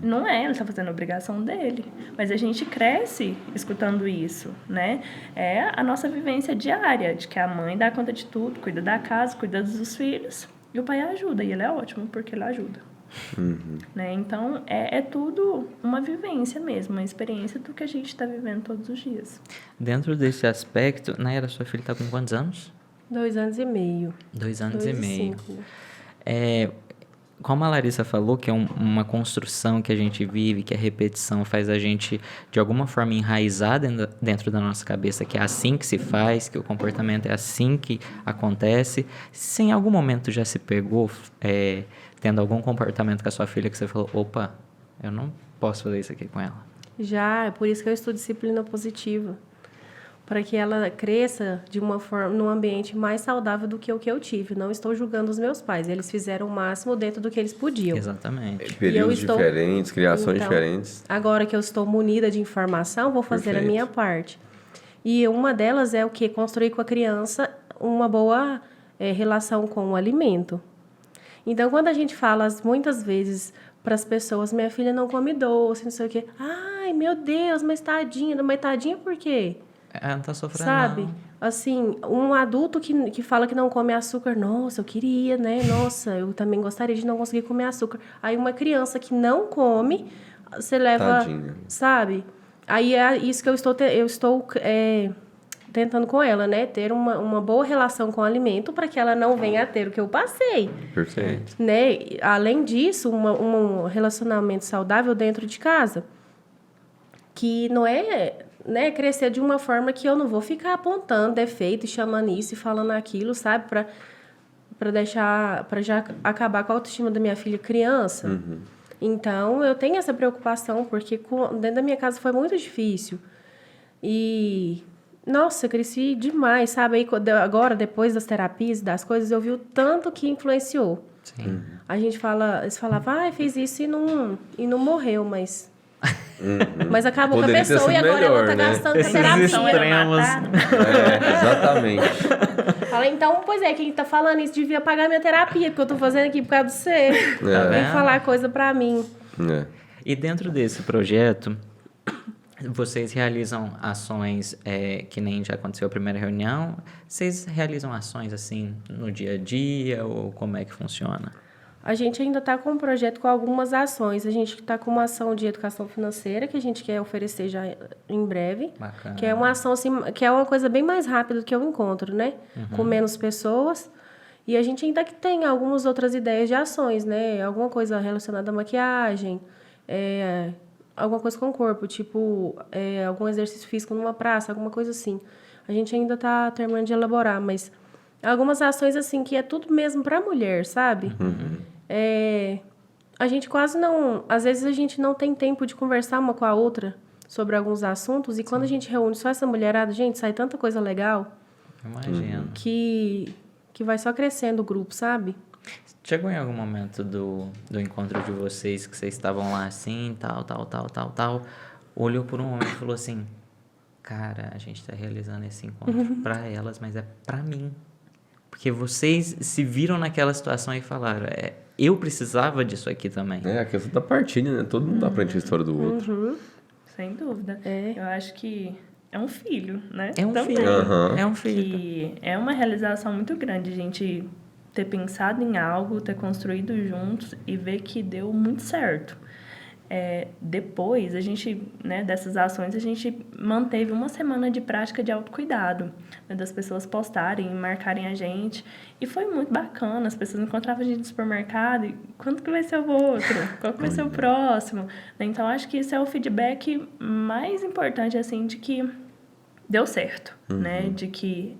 Não é, ele tá fazendo a obrigação dele. Mas a gente cresce escutando isso, né? É a nossa vivência diária, de que a mãe dá conta de tudo, cuida da casa, cuida dos filhos, e o pai ajuda, e ele é ótimo porque ele ajuda. Né? Então, é tudo uma vivência mesmo, uma experiência do que a gente está vivendo todos os dias. Dentro desse aspecto, Nayara, sua filha está com quantos anos? 2 anos e meio. 2 anos 2 e meio. 5. Como a Larissa falou, que é uma construção que a gente vive, que a repetição faz a gente, de alguma forma, enraizar dentro da nossa cabeça, que é assim que se faz, que o comportamento é assim que acontece. Se em algum momento já se pegou tendo algum comportamento com a sua filha que você falou, opa, eu não posso fazer isso aqui com ela. Já, é por isso que eu estudo disciplina positiva. Para que ela cresça de uma forma, num ambiente mais saudável do que o que eu tive. Não estou julgando os meus pais. Eles fizeram o máximo dentro do que eles podiam. Exatamente. Períodos estou- diferentes, criações Então, diferentes. Agora que eu estou munida de informação, vou fazer Perfeito. a minha parte. E uma delas é o quê? Construir com a criança uma boa relação com o alimento. Então, quando a gente fala muitas vezes para as pessoas, minha filha não come doce, não sei o quê. Ai, meu Deus, mas tadinha por quê? Não tá sofrendo, sabe? não. Assim, um adulto que fala que não come açúcar, nossa, eu queria, né? Nossa, eu também gostaria de não conseguir comer açúcar. Aí uma criança que não come, você leva, Tadinha. sabe? Aí é isso que eu estou tentando com ela, né? Ter uma boa relação com o alimento para que ela não venha a ter o que eu passei, Perfeito. né? Além disso, um relacionamento saudável dentro de casa, que não é, né, crescer de uma forma que eu não vou ficar apontando defeito, chamando isso e falando aquilo, sabe? Para já acabar com a autoestima da minha filha criança. Então, eu tenho essa preocupação, porque dentro da minha casa foi muito difícil. E, nossa, eu cresci demais, sabe? Aí, agora, depois das terapias, das coisas, eu vi o tanto que influenciou. Sim. A gente eles falavam, fez isso e não morreu, mas... Mas acabou Poderia com a ter pessoa e sido agora ela tá melhor, né? gastando Esses terapia. extremos. Exatamente. Fala, então, pois é, quem tá falando isso devia pagar minha terapia, porque eu tô fazendo aqui por causa de você. Tá Vem vendo? falar coisa pra mim. É. E dentro desse projeto, vocês realizam ações, que nem já aconteceu a primeira reunião, vocês realizam ações assim no dia a dia ou como é que funciona? A gente ainda está com um projeto com algumas ações. A gente está com uma ação de educação financeira que a gente quer oferecer já em breve. Bacana. Que é uma ação assim, que é uma coisa bem mais rápida do que eu encontro, né? Com menos pessoas. E a gente ainda que tem algumas outras ideias de ações, né? Alguma coisa relacionada à maquiagem, alguma coisa com o corpo, tipo algum exercício físico numa praça, alguma coisa assim. A gente ainda está terminando de elaborar, mas algumas ações assim que é tudo mesmo para mulher, sabe? A gente quase não... Às vezes a gente não tem tempo de conversar uma com a outra sobre alguns assuntos. E quando a gente reúne só essa mulherada, gente, sai tanta coisa legal Imagino. que vai só crescendo o grupo, sabe? Chegou em algum momento do encontro de vocês que vocês estavam lá assim, tal, olhou por um momento e falou assim, cara, a gente tá realizando esse encontro pra elas, mas é pra mim. Porque vocês se viram naquela situação e falaram, eu precisava disso aqui também. A questão da partilha, né? Todo mundo aprende a história do outro. Sem dúvida. Eu acho que é um filho, né? É um Também. filho. Aham. É um filho. Que é uma realização muito grande a gente ter pensado em algo, ter construído juntos e ver que deu muito certo. Depois, a gente, né, dessas ações, a gente manteve uma semana de prática de autocuidado, né, das pessoas postarem, marcarem a gente. E foi muito bacana, as pessoas encontravam a gente no supermercado e quando que vai ser o outro? Qual que vai ser o próximo? Então, acho que esse é o feedback mais importante, assim, de que deu certo, né? De que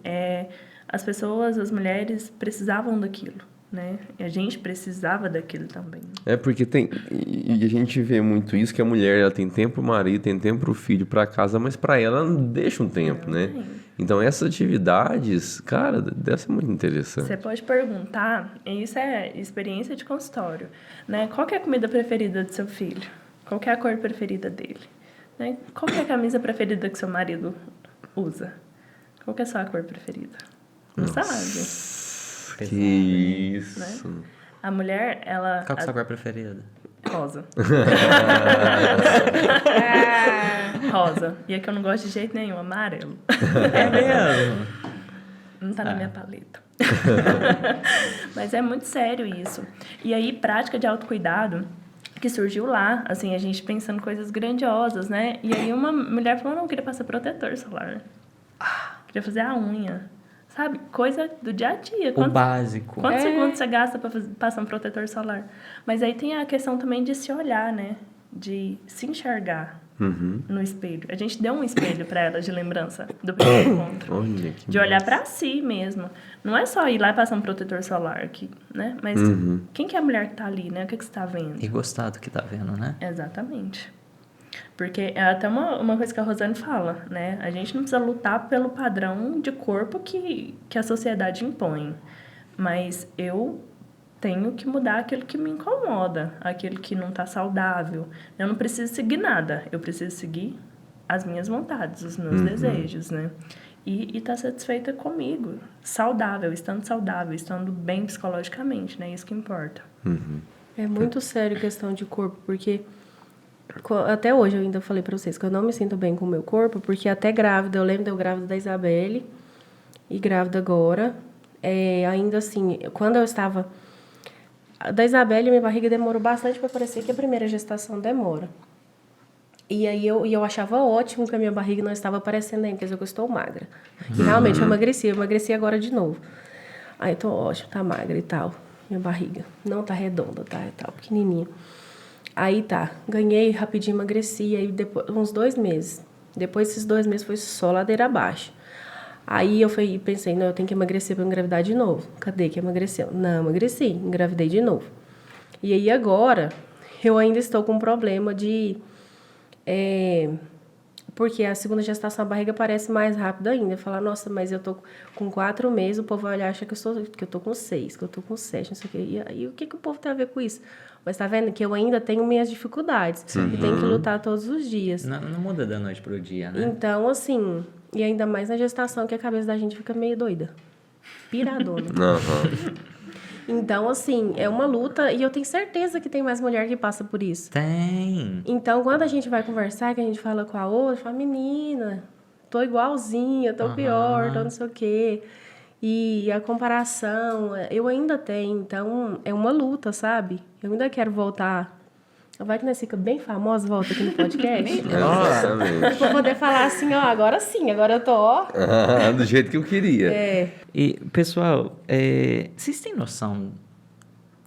as pessoas, as mulheres precisavam daquilo, né? E a gente precisava daquilo também. Porque e a gente vê muito isso, que a mulher ela tem tempo pro marido, tem tempo pro filho, pra casa, mas pra ela não deixa um tempo, né? Então essas atividades, cara, deve ser muito interessante. Você pode perguntar, e isso é experiência de consultório, né? Qual que é a comida preferida do seu filho? Qual que é a cor preferida dele? Né? Qual que é a camisa preferida que seu marido usa? Qual que é a sua cor preferida? Não sabe. Que isso. Né? A mulher, ela... Qual que é a sua cor preferida? Rosa. Rosa. E é que eu não gosto de jeito nenhum, amarelo. É mesmo? Não tá na minha paleta. Mas é muito sério isso. E aí, prática de autocuidado, que surgiu lá, assim, a gente pensando coisas grandiosas, né? E aí uma mulher falou, não, eu queria passar protetor solar. Queria fazer a unha. Sabe? Coisa do dia a dia. O básico. Quantos segundos você gasta para passar um protetor solar? Mas aí tem a questão também de se olhar, né? De se enxergar no espelho. A gente deu um espelho para ela de lembrança do primeiro encontro. Olha que De olhar para si mesmo. Não é só ir lá e passar um protetor solar aqui, né? Mas quem que é a mulher que tá ali, né? O que você tá vendo? E gostar do que tá vendo, né? Exatamente. Porque é até uma coisa que a Rosane fala, né? A gente não precisa lutar pelo padrão de corpo que a sociedade impõe. Mas eu tenho que mudar aquilo que me incomoda, aquilo que não tá saudável. Eu não preciso seguir nada. Eu preciso seguir as minhas vontades, os meus desejos, né? E tá satisfeita comigo. Saudável, estando bem psicologicamente, né? Isso que importa. É muito sério a questão de corpo, porque Até hoje eu ainda falei pra vocês que eu não me sinto bem com o meu corpo, porque até grávida, eu lembro de eu grávida da Isabelle e grávida agora. Ainda assim, quando eu estava... Da Isabelle, minha barriga demorou bastante para parecer que a primeira gestação demora. E aí eu achava ótimo que a minha barriga não estava aparecendo ainda, quer dizer que eu estou magra. E realmente eu emagreci agora de novo. Aí tô ótimo, tá magra e tal. Minha barriga não tá redonda, tá? E tal, pequenininha. Aí tá, ganhei rapidinho, emagreci, aí depois, uns 2 meses. Depois desses 2 meses foi só ladeira abaixo. Aí eu pensei, não, eu tenho que emagrecer para engravidar de novo. Cadê que emagreceu? Não, emagreci, engravidei de novo. E aí agora, eu ainda estou com um problema de... porque a segunda gestação, a barriga aparece mais rápido ainda. Falar, nossa, mas eu tô com 4 meses, o povo vai olhar e acha que eu tô com 6, que eu tô com 7, não sei o quê. E aí, o que o povo tem a ver com isso? Mas tá vendo que eu ainda tenho minhas dificuldades. E tenho que lutar todos os dias. Não muda da noite pro dia, né? Então, assim, e ainda mais na gestação, que a cabeça da gente fica meio doida. Piradona. Então, assim, é uma luta e eu tenho certeza que tem mais mulher que passa por isso. Tem. Então, quando a gente vai conversar, que a gente fala com a outra, fala, menina, tô igualzinha, tô pior, tô não sei o quê. E a comparação, eu ainda tenho, então é uma luta, sabe? Eu ainda quero voltar. Vai que nós fica bem famosa, volta aqui no podcast. Exatamente. Pra poder falar assim, ó, agora sim, agora eu tô, ó. Do jeito que eu queria. E, pessoal, vocês têm noção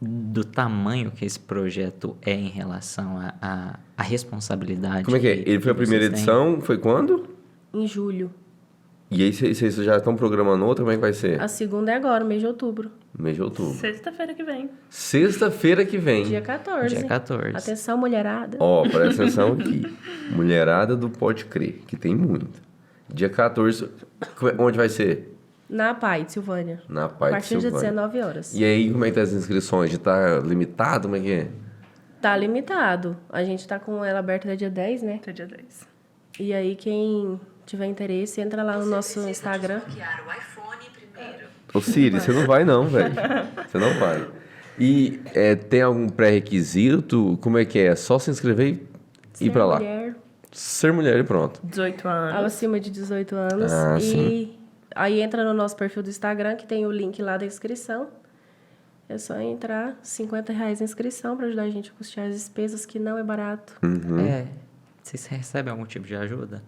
do tamanho que esse projeto é em relação à responsabilidade? Como é que é? Ele foi a primeira vocês têm? edição, foi quando? Em julho. E aí vocês já estão programando outra? Como é que vai ser? A segunda é agora, mês de outubro. Mês de outubro. Sexta-feira que vem. Sexta-feira que vem. Dia 14. Dia 14. Atenção, mulherada. Ó, presta atenção aqui. Mulherada do Pode Crer, que tem muito. Dia 14, onde vai ser? Na PAI de Silvânia. Na A Pai de partir de Silvânia. 19 horas. E aí, como é que tá as inscrições? Já tá limitado? Como é que é? Tá limitado. A gente tá com ela aberta até dia 10, né? Até dia 10. E aí, quem tiver interesse, entra lá no nosso Instagram. Desbloquear o iPhone primeiro. Ô Siri, você não vai não, velho. Você não vai. E tem algum pré-requisito? Como é que é? É só se inscrever e ir pra lá? Mulher, Ser mulher e pronto. 18 anos. acima de 18 anos. Ah, e sim. aí entra no nosso perfil do Instagram, que tem o link lá da inscrição. É só entrar, R$50 a inscrição para ajudar a gente a custear as despesas, que não é barato. Vocês recebem algum tipo de ajuda?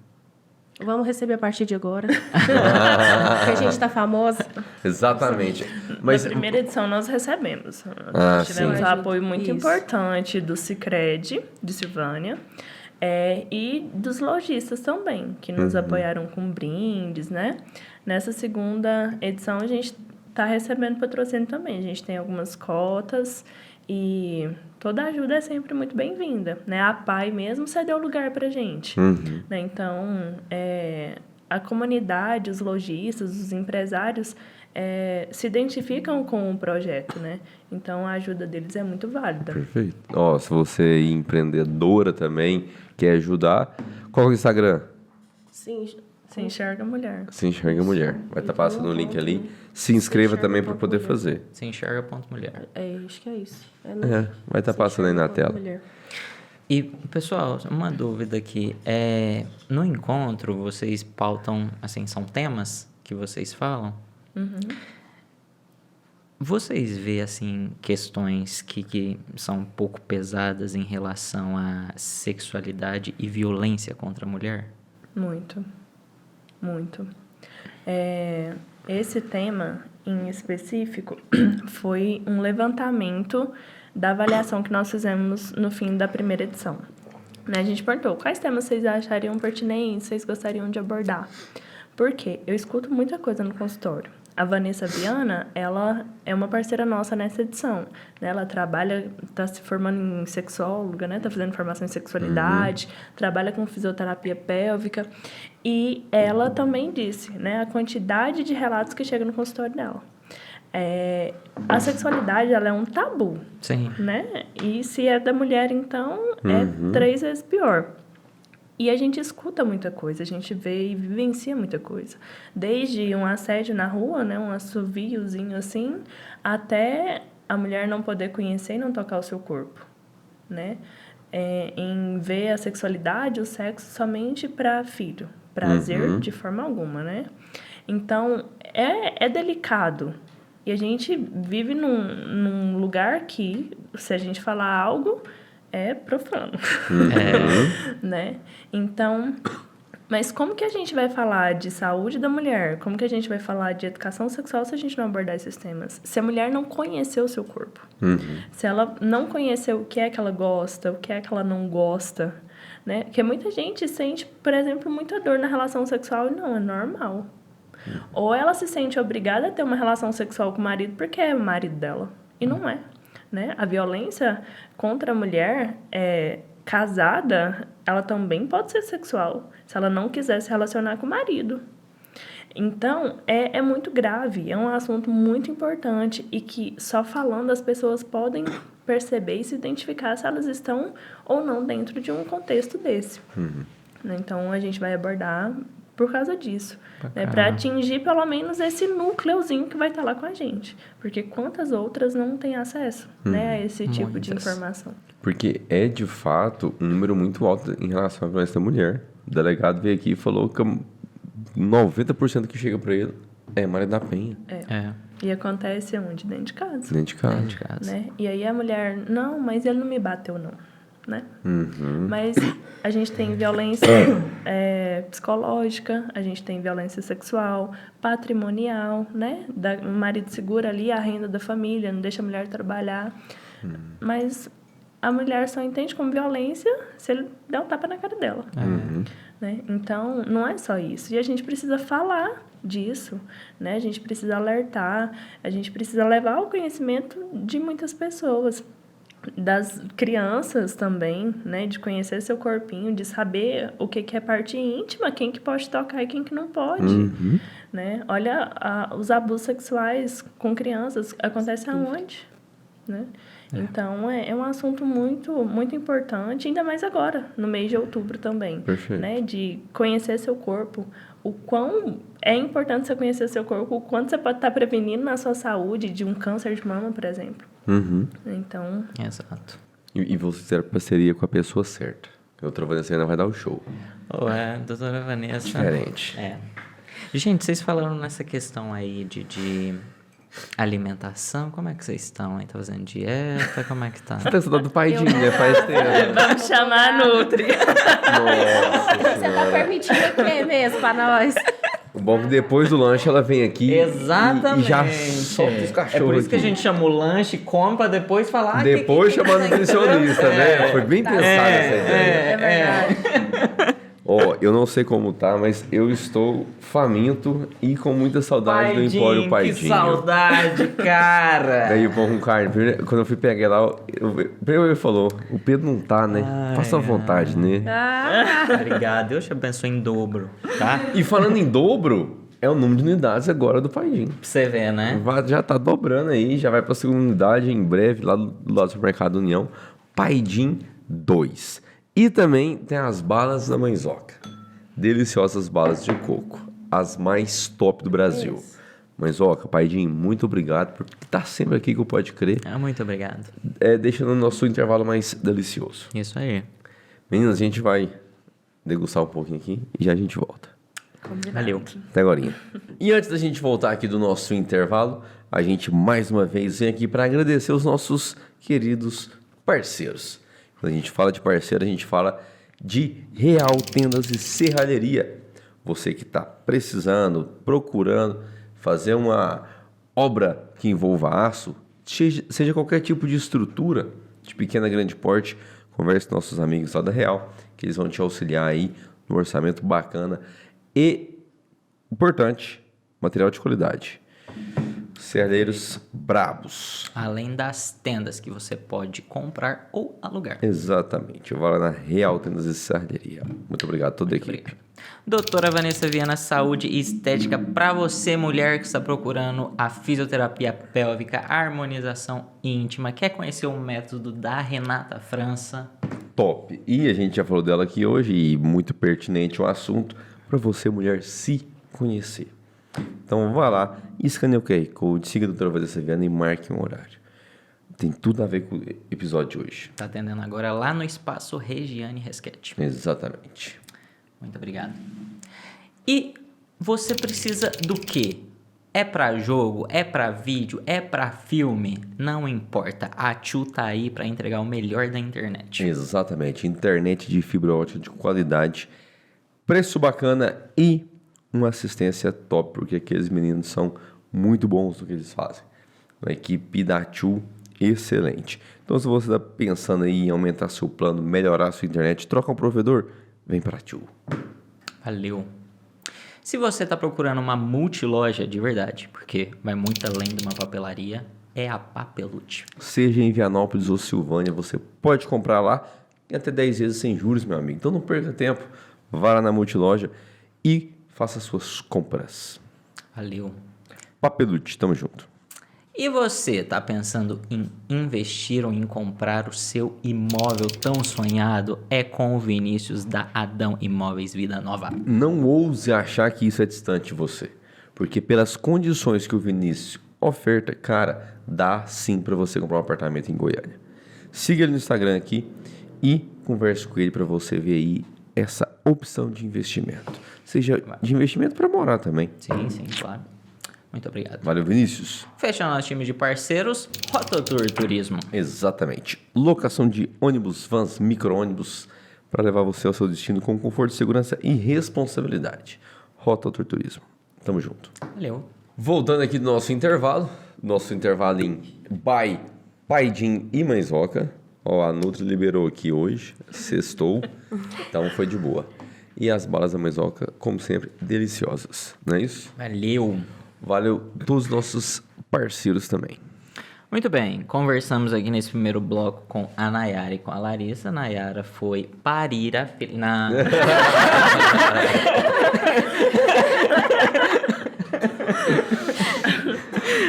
Vamos receber a partir de agora. Porque a gente tá famosa. Exatamente. Mas Na primeira edição nós recebemos. Ah, Nós tivemos sim. um apoio muito Isso. importante do Sicredi, de Silvânia, e dos lojistas também, que nos apoiaram com brindes, né? Nessa segunda edição a gente está recebendo patrocínio também. A gente tem algumas cotas e toda ajuda é sempre muito bem-vinda, né? A PAI mesmo cedeu lugar pra gente, né? Então, a comunidade, os lojistas, os empresários se identificam com o projeto, né? Então, a ajuda deles é muito válida. perfeito. Ó, se você é empreendedora também, quer ajudar, qual é o Instagram? Sim, Se enxerga mulher. Se Enxerga Mulher. Vai estar passando o link ali. Se inscreva também para poder fazer. Se enxerga.mulher. acho que é isso. Vai estar passando aí na tela. Mulher. E, pessoal, uma dúvida aqui. No encontro, vocês pautam, assim, são temas que vocês falam? Vocês vê, assim, questões que são um pouco pesadas em relação à sexualidade e violência contra a mulher? Muito. Muito. Esse tema, em específico, foi um levantamento da avaliação que nós fizemos no fim da primeira edição. Né? A gente perguntou quais temas vocês achariam pertinentes, vocês gostariam de abordar. Por quê? Eu escuto muita coisa no consultório. A Vanessa Viana, ela é uma parceira nossa nessa edição. Né? Ela trabalha, está se formando em sexóloga, né? Está fazendo formação em sexualidade, trabalha com fisioterapia pélvica. E ela também disse, né, a quantidade de relatos que chegam no consultório dela. A sexualidade, ela é um tabu. Sim. Né? E se é da mulher, então, é 3 vezes pior. E a gente escuta muita coisa, a gente vê e vivencia muita coisa. Desde um assédio na rua, né, um assoviozinho assim, até a mulher não poder conhecer e não tocar o seu corpo, né? em ver a sexualidade, o sexo, somente para filho. Prazer, de forma alguma, né? Então, é delicado. E a gente vive num lugar que, se a gente falar algo, é profano. Né? Então, mas como que a gente vai falar de saúde da mulher? Como que a gente vai falar de educação sexual se a gente não abordar esses temas? Se a mulher não conhecer o seu corpo. Se ela não conhecer o que é que ela gosta, o que é que ela não gosta, né? Porque muita gente sente, por exemplo, muita dor na relação sexual e não, é normal. Ou ela se sente obrigada a ter uma relação sexual com o marido porque é o marido dela. E não é, né? A violência contra a mulher casada, ela também pode ser sexual, se ela não quiser se relacionar com o marido. Então, é muito grave, é um assunto muito importante e que só falando as pessoas podem perceber e se identificar se elas estão ou não dentro de um contexto desse. Então, a gente vai abordar por causa disso, né? Para atingir pelo menos esse núcleozinho que vai estar lá com a gente. Porque quantas outras não têm acesso, né, a esse tipo de informação? Porque é, de fato, um número muito alto em relação à violência da mulher. O delegado veio aqui e falou que 90% que chega para ele é Maria da Penha. E acontece onde? Dentro de casa. Dentro de casa. Né? E aí a mulher, não, mas ele não me bateu, não. Né? Mas a gente tem violência psicológica, a gente tem violência sexual, patrimonial, né? O marido segura ali a renda da família, não deixa a mulher trabalhar. Mas a mulher só entende como violência se ele der um tapa na cara dela. Né? Então, não é só isso. E a gente precisa falar disso, né? A gente precisa alertar, a gente precisa levar ao conhecimento de muitas pessoas. Das crianças também, né? De conhecer seu corpinho, de saber o que é parte íntima, quem que pode tocar e quem que não pode, né? Olha, os abusos sexuais com crianças acontecem aonde, né? Então, é um assunto muito, muito importante, ainda mais agora, no mês de outubro também. Perfeito. Né? De conhecer seu corpo, o quão é importante você conhecer seu corpo, o quanto você pode estar prevenindo na sua saúde de um câncer de mama, por exemplo. Então... Exato. E você ter parceria com a pessoa certa. A doutora Vanessa ainda vai dar o show. Doutora Vanessa... Diferente. Gente, vocês falaram nessa questão aí de alimentação, como é que vocês estão aí? Tá fazendo dieta? Como é que tá? Você tá estudando do Paidinho, né? Faz tempo. Vamos chamar a Nutri. Nossa Você tá permitindo o quê mesmo pra nós? O bom é que depois do lanche ela vem aqui Exatamente. e já solta os cachorros. É por isso que a aqui. gente chama o lanche, come pra depois falar... Depois chamar o nutricionista, né? Foi bem pensada essa ideia. É verdade. Eu não sei como tá, mas eu estou faminto e com muita saudade do Empório Paidinho. Que saudade, cara! Daí o pão com carne. Quando eu fui pegar lá, primeiro ele falou, o Pedro não tá, né? Faça à vontade, né? Obrigado, Deus te abençoe em dobro, tá? E falando em dobro, é o número de unidades agora do Paidinho. Pra você ver, né? Já tá dobrando aí, já vai pra segunda unidade em breve, lá do lado do supermercado União. Paidinho 2. E também tem as balas da Mãezoca. Deliciosas balas de coco. As mais top do Brasil. Mãezoca, Paidinho, muito obrigado por estar sempre aqui que eu Pode Crer. Muito obrigado. Deixando o nosso intervalo mais delicioso. Isso aí. Meninas, a gente vai degustar um pouquinho aqui e já a gente volta. Valeu. Até agorinha. E antes da gente voltar aqui do nosso intervalo, a gente mais uma vez vem aqui para agradecer os nossos queridos parceiros. Quando a gente fala de parceiro, a gente fala de Real Tendas e Serralheria. Você que está precisando, procurando fazer uma obra que envolva aço, seja qualquer tipo de estrutura, de pequena, grande porte, converse com nossos amigos lá da Real, que eles vão te auxiliar aí no orçamento bacana e, importante, material de qualidade. Serradeiros brabos. Além das tendas que você pode comprar ou alugar. Exatamente. Eu vou lá na Real Tendas e Serraderia. Muito obrigado a toda a equipe. Doutora Vanessa Viana, saúde e estética para você, mulher que está procurando a fisioterapia pélvica, a harmonização íntima. Quer conhecer o método da Renata França? Top. E a gente já falou dela aqui hoje e muito pertinente o assunto para você, mulher, se conhecer. Então vá lá, escaneie o QR Code, siga a doutora Vanessa Viana e marque um horário. Tem tudo a ver com o episódio de hoje. Tá atendendo agora lá no espaço Regiane Resquete. Exatamente. Muito obrigado. E você precisa do quê? É pra jogo? É pra vídeo? É pra filme? Não importa. A Tchu tá aí pra entregar o melhor da internet. Exatamente. Internet de fibra ótica de qualidade, preço bacana e uma assistência top, porque aqueles meninos são muito bons no que eles fazem. Uma equipe da Tchu excelente. Então, se você está pensando aí em aumentar seu plano, melhorar sua internet, troca um provedor, vem pra Tchu. Valeu. Se você tá procurando uma multiloja de verdade, porque vai muito além de uma papelaria, é a Papelute. Seja em Vianópolis ou Silvânia, você pode comprar lá em até 10 vezes sem juros, meu amigo. Então não perca tempo, vá lá na multiloja e faça suas compras. Valeu. Papelute, tamo junto. E você tá pensando em investir ou em comprar o seu imóvel tão sonhado? É com o Vinícius da Adão Imóveis Vida Nova. Não ouse achar que isso é distante de você, porque pelas condições que o Vinícius oferta, cara, dá sim para você comprar um apartamento em Goiânia. Siga ele no Instagram aqui e converse com ele para você ver aí essa opção de investimento. Seja de investimento para morar também. Sim, sim, claro. Muito obrigado. Valeu, Vinícius. Fechando nosso time de parceiros, Rototour Turismo. Exatamente. Locação de ônibus, vans, micro-ônibus para levar você ao seu destino com conforto, segurança e responsabilidade. Rota Tour Turismo. Tamo junto. Valeu. Voltando aqui do nosso intervalo em Paidim e Mãezoca. Ó, a Nutri liberou aqui hoje, sextou, então foi de boa. E as balas da Mãezoca, como sempre, deliciosas, não é isso? Valeu. Valeu todos os nossos parceiros também. Muito bem, conversamos aqui nesse primeiro bloco com a Nayara e com a Larissa. A Nayara foi parir a filha.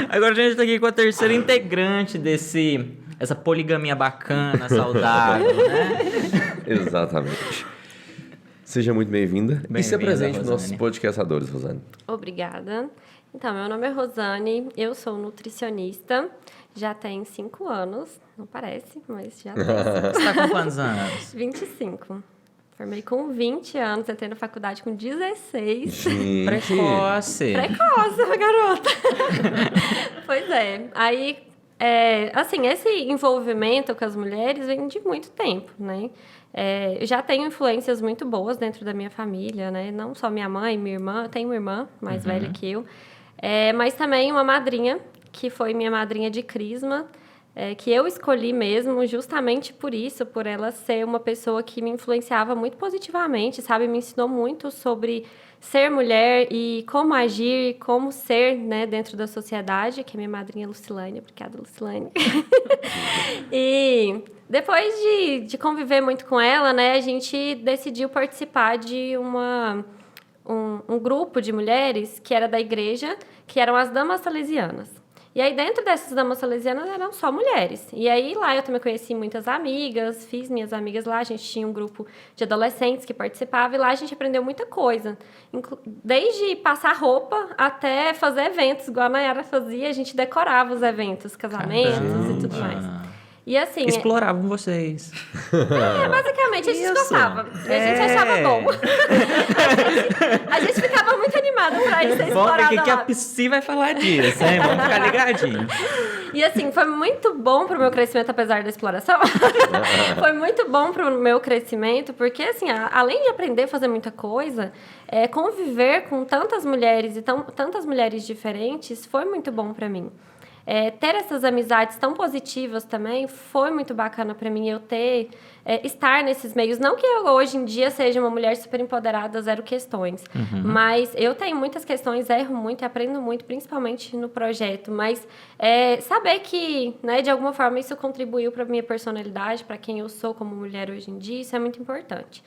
Agora a gente tá aqui com a terceira integrante essa poligamia bacana, saudável, né? Exatamente. Seja muito bem-vinda. E se apresente para os nossos podcastadores, Rosane. Obrigada. Então, meu nome é Rosane, eu sou nutricionista, já tenho 5 anos, não parece, mas já tenho. Você tá com quantos anos? 25. Formei com 20 anos, entrei na faculdade com 16. Gente. Precoce. Precoce, garota. Pois é. Aí, assim, esse envolvimento com as mulheres vem de muito tempo, né? Eu já tenho influências muito boas dentro da minha família, né? Não só minha mãe, minha irmã, eu tenho uma irmã mais velha que eu, mas também uma madrinha, que foi minha madrinha de crisma, que eu escolhi mesmo justamente por isso, por ela ser uma pessoa que me influenciava muito positivamente, sabe? Me ensinou muito sobre ser mulher e como agir, como ser, né, dentro da sociedade, que é minha madrinha Lucilane. Obrigada, Lucilane. E depois de conviver muito com ela, né, a gente decidiu participar de um grupo de mulheres que era da igreja, que eram as Damas Salesianas. E aí, dentro dessas damas salesianas, eram só mulheres. E aí, lá eu também conheci muitas amigas, fiz minhas amigas lá. A gente tinha um grupo de adolescentes que participava. E lá a gente aprendeu muita coisa. Desde passar roupa até fazer eventos. Igual a Nayara fazia, a gente decorava os eventos, casamentos e tudo mais. E assim... Exploravam vocês. Basicamente, a gente gostava. A gente achava bom. A gente ficava muito animada pra ir ser explorada Vamos ver o que a lá. Psy vai falar disso, hein? Vamos ficar ligadinho. E assim, foi muito bom pro meu crescimento, apesar da exploração. Foi muito bom pro meu crescimento, porque assim, além de aprender a fazer muita coisa, conviver com tantas mulheres e tantas mulheres diferentes foi muito bom pra mim. Ter essas amizades tão positivas também foi muito bacana para mim, estar nesses meios. Não que eu hoje em dia seja uma mulher super empoderada, zero questões, mas eu tenho muitas questões, erro muito e aprendo muito, principalmente no projeto. Mas saber que, né, de alguma forma, isso contribuiu para a minha personalidade, para quem eu sou como mulher hoje em dia, isso é muito importante.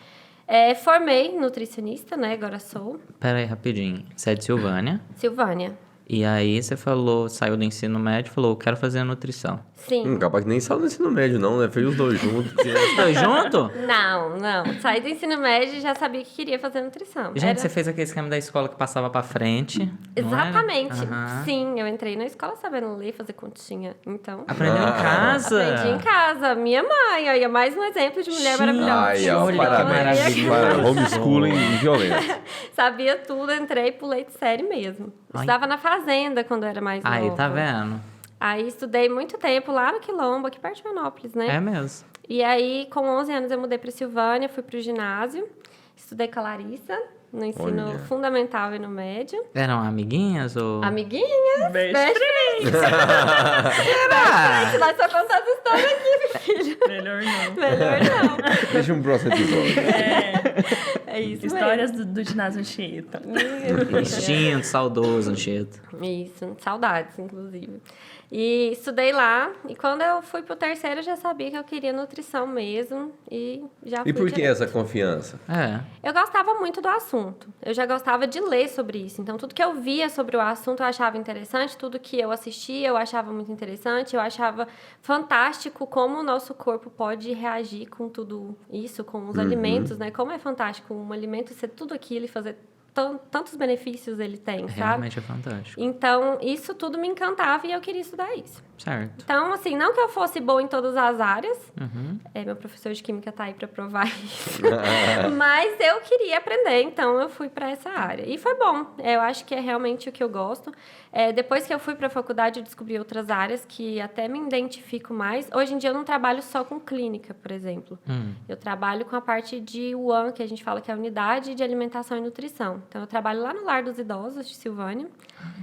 Formei nutricionista, né, agora sou. Pera aí, rapidinho. Você é de Silvânia? Silvânia. E aí você falou, saiu do ensino médio e falou, quero fazer nutrição. Sim. Capaz que nem saiu do ensino médio, não, né? Fez os dois juntos. Os dois junto? Não. Saí do ensino médio e já sabia que queria fazer nutrição. Gente, você fez aquele esquema da escola que passava pra frente. não era? Exatamente. Aham. Sim, eu entrei na escola sabendo ler, fazer continha. Então, Aprendeu em casa? aprendi em casa. Minha mãe, aí é mais um exemplo de mulher maravilhosa. Ai, ó, Olha, parabéns. que Para homeschooling violento. Sabia tudo, entrei e pulei de série mesmo. Ai. Estava na fazenda quando eu era mais nova. Aí, tá vendo? Aí estudei muito tempo lá no Quilombo, aqui perto de Manópolis, né? É mesmo. E aí, com 11 anos, eu mudei para Silvânia, fui pro ginásio. Estudei com a Larissa, no ensino Olha. fundamental e no médio. Eram amiguinhas ou... Amiguinhas, Beijo. best friends. Será? Nós só contamos essa história aqui, filho. Melhor não. Melhor não. Deixa um próximo episódio. É isso Histórias do ginásio Anchieta. mesmo. Instinto, saudoso, Anchieta. Isso, saudades, inclusive. E estudei lá, e quando eu fui pro terceiro, eu já sabia que eu queria nutrição mesmo, e já fui E por que direto. essa confiança? É. Eu gostava muito do assunto. Eu já gostava de ler sobre isso. Então, tudo que eu via sobre o assunto eu achava interessante. Tudo que eu assistia eu achava muito interessante. Eu achava fantástico como o nosso corpo pode reagir com tudo isso, com os alimentos, né? Como é fantástico um alimento ser tudo aquilo e fazer tantos benefícios ele tem, sabe? Realmente é fantástico. Então, isso tudo me encantava e eu queria estudar isso. Certo. Então, assim, não que eu fosse boa em todas as áreas. Uhum. Meu professor de química tá aí para provar isso. Mas eu queria aprender, então eu fui para essa área. E foi bom. Eu acho que é realmente o que eu gosto. Depois que eu fui para a faculdade, eu descobri outras áreas que até me identifico mais. Hoje em dia eu não trabalho só com clínica, por exemplo. Eu trabalho com a parte de UAN, que a gente fala que é a Unidade de Alimentação e Nutrição. Então, eu trabalho lá no Lar dos Idosos de Silvânia.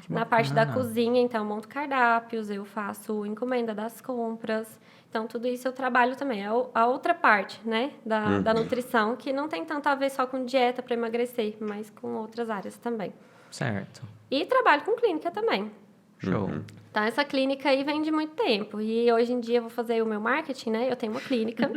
Na parte da cozinha, então, eu monto cardápios, eu faço encomenda das compras. Então, tudo isso eu trabalho também. É a outra parte, né, da nutrição, que não tem tanto a ver só com dieta para emagrecer, mas com outras áreas também. Certo. E trabalho com clínica também. Show. Então, essa clínica aí vem de muito tempo. E hoje em dia eu vou fazer o meu marketing, né? Eu tenho uma clínica.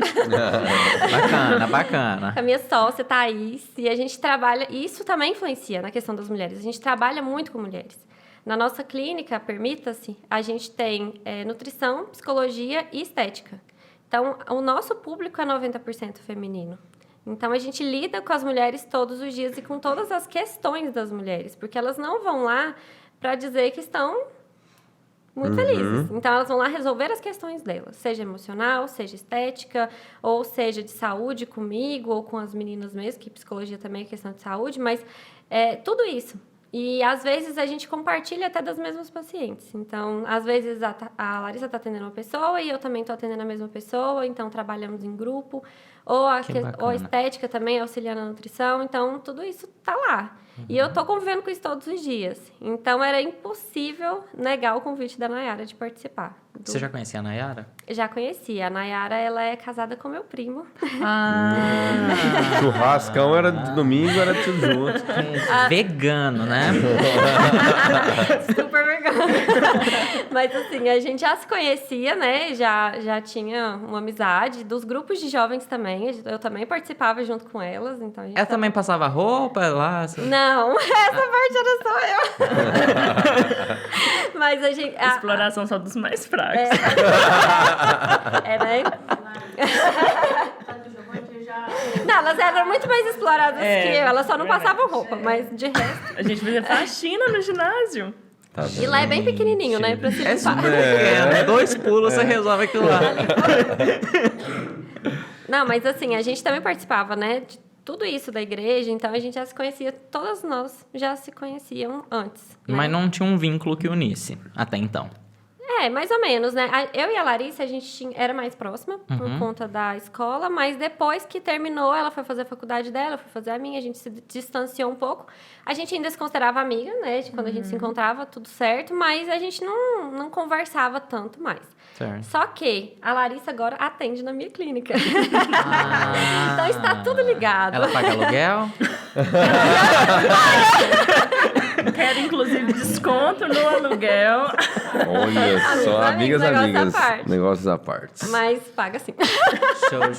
Bacana. Com a minha sócia, Thaís. E a gente trabalha... E isso também influencia na questão das mulheres. A gente trabalha muito com mulheres. Na nossa clínica, permita-se, a gente tem nutrição, psicologia e estética. Então, o nosso público é 90% feminino. Então, a gente lida com as mulheres todos os dias e com todas as questões das mulheres. Porque elas não vão lá para dizer que estão muito felizes. Então, elas vão lá resolver as questões delas. Seja emocional, seja estética, ou seja de saúde comigo, ou com as meninas mesmo, que psicologia também é questão de saúde. Mas tudo isso. E, às vezes, a gente compartilha até das mesmas pacientes. Então, às vezes, a Larissa está atendendo uma pessoa e eu também estou atendendo a mesma pessoa. Então, trabalhamos em grupo. Ou a estética também, auxiliando a nutrição. Então, tudo isso está lá. E eu estou convivendo com isso todos os dias. Então, era impossível negar o convite da Nayara de participar. Você já conhecia a Nayara? Já conhecia. A Nayara, ela é casada com meu primo. Churrascão era de domingo, era tudo junto. Vegano, né? Super vegana. Mas assim, a gente já se conhecia, né? Já tinha uma amizade. Dos grupos de jovens também. Eu também participava junto com elas. Então Ela também passava roupa lá? Não, essa parte era só eu. Mas a gente... Exploração só dos mais fracos. Né? Não, elas eram muito mais exploradas que eu. Elas só não passavam roupa, mas de resto... A gente fazia faxina no ginásio. Tá E lá é bem pequenininho, né? Pra se É limpar. super pequeno. 2 pulos, você resolve aquilo lá. Não, mas assim, a gente também participava, né? De tudo isso da igreja, então a gente já se conhecia, todas nós já se conheciam antes. Né? Mas não tinha um vínculo que unisse até então. Mais ou menos, né? Eu e a Larissa, a gente era mais próxima por conta da escola, mas depois que terminou, ela foi fazer a faculdade dela, eu fui fazer a minha, a gente se distanciou um pouco. A gente ainda se considerava amiga, né? Quando a gente se encontrava, tudo certo, mas a gente não conversava tanto mais. Certo. Só que a Larissa agora atende na minha clínica. Então está tudo ligado. Ela paga aluguel? Quero, inclusive, desconto no aluguel. Olha só, amigas, negócios à parte. negócios à parte. Mas paga sim.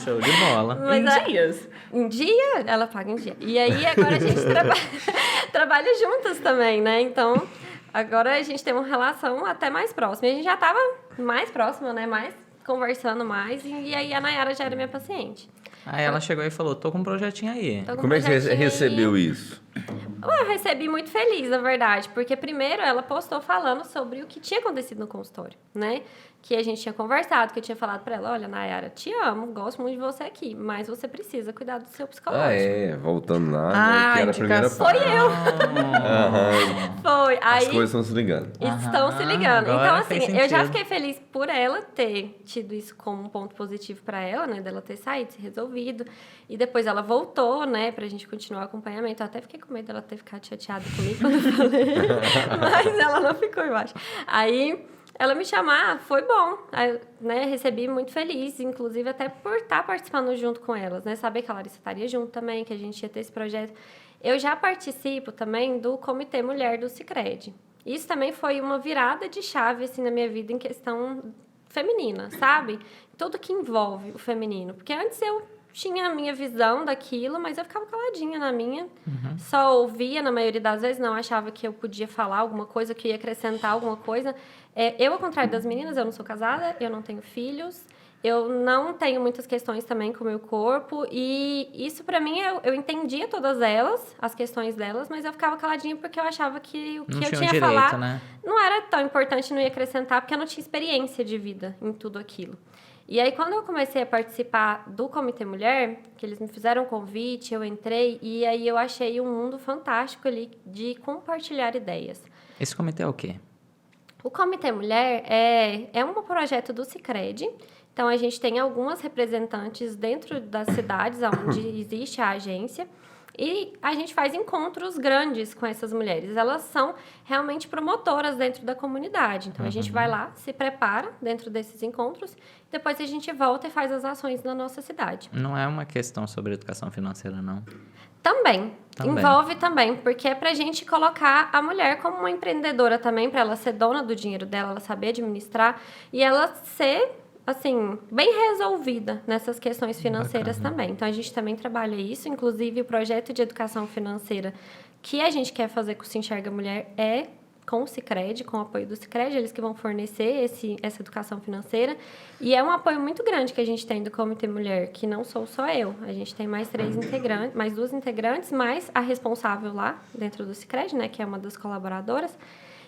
Show de bola. Mas Em dias. Em dia, ela paga em dia. E aí, agora a gente trabalha juntas também, né? Então, Agora a gente tem uma relação até mais próxima. E a gente já tava mais próxima, né? Mais conversando mais. E aí a Nayara já era minha paciente. Aí ela chegou e falou, tô com um projetinho aí. Tô com um Como é que você projetinho aí. recebeu isso? Eu recebi muito feliz, na verdade, porque primeiro ela postou falando sobre o que tinha acontecido no consultório, né? Que a gente tinha conversado, que eu tinha falado pra ela, olha, Nayara, te amo, gosto muito de você aqui, mas você precisa cuidar do seu psicológico. Ah, é. Voltando lá, Ah, né, que era a primeira indicação. parte. Foi eu. Aham. Foi. As Aí coisas estão se ligando. estão se ligando. agora Então, fez assim, eu já sentido. fiquei feliz por ela ter tido isso como um ponto positivo pra ela, né? Dela ter saído, se resolvido. E depois ela voltou, né? Pra gente continuar o acompanhamento. Eu até fiquei com medo dela ter ficado chateada comigo quando eu falei. Mas ela não ficou, eu acho. Aí ela me chamar, foi bom. Aí, né, recebi muito feliz, inclusive até por estar participando junto com elas, né? Saber que a Larissa estaria junto também, que a gente ia ter esse projeto. Eu já participo também do Comitê Mulher do Sicredi. Isso também foi uma virada de chave, assim, na minha vida em questão feminina, sabe? Tudo que envolve o feminino. Porque antes eu tinha a minha visão daquilo, mas eu ficava caladinha na minha. Só ouvia, na maioria das vezes, não achava que eu podia falar alguma coisa, que ia acrescentar alguma coisa. Eu, ao contrário das meninas, eu não sou casada, eu não tenho filhos, eu não tenho muitas questões também com o meu corpo, e isso, pra mim, eu entendia todas elas, as questões delas, mas eu ficava caladinha porque eu achava que o que Não eu tinha tinha a direito, falar né? não era tão importante, não ia acrescentar, porque eu não tinha experiência de vida em tudo aquilo. E aí, quando eu comecei a participar do Comitê Mulher, que eles me fizeram um convite, eu entrei, e aí eu achei um mundo fantástico ali de compartilhar ideias. Esse comitê é o quê? O Comitê Mulher é um projeto do Sicredi. Então, a gente tem algumas representantes dentro das cidades onde existe a agência. E a gente faz encontros grandes com essas mulheres. Elas são realmente promotoras dentro da comunidade. Então, a gente vai lá, se prepara dentro desses encontros. Depois, a gente volta e faz as ações na nossa cidade. Não é uma questão sobre educação financeira, não. Também. Também. Envolve também, porque é pra gente colocar a mulher como uma empreendedora também, pra ela ser dona do dinheiro dela, ela saber administrar e ela ser, assim, bem resolvida nessas questões financeiras também. Então, a gente também trabalha isso, inclusive o projeto de educação financeira que a gente quer fazer com o Se Enxerga Mulher é com o Sicredi, com o apoio do Sicredi, eles que vão fornecer essa educação financeira. E é um apoio muito grande que a gente tem do Comitê Mulher, que não sou só eu. A gente tem mais 3 integrantes, mais 2 integrantes, mais a responsável lá dentro do Sicredi, né, que é uma das colaboradoras.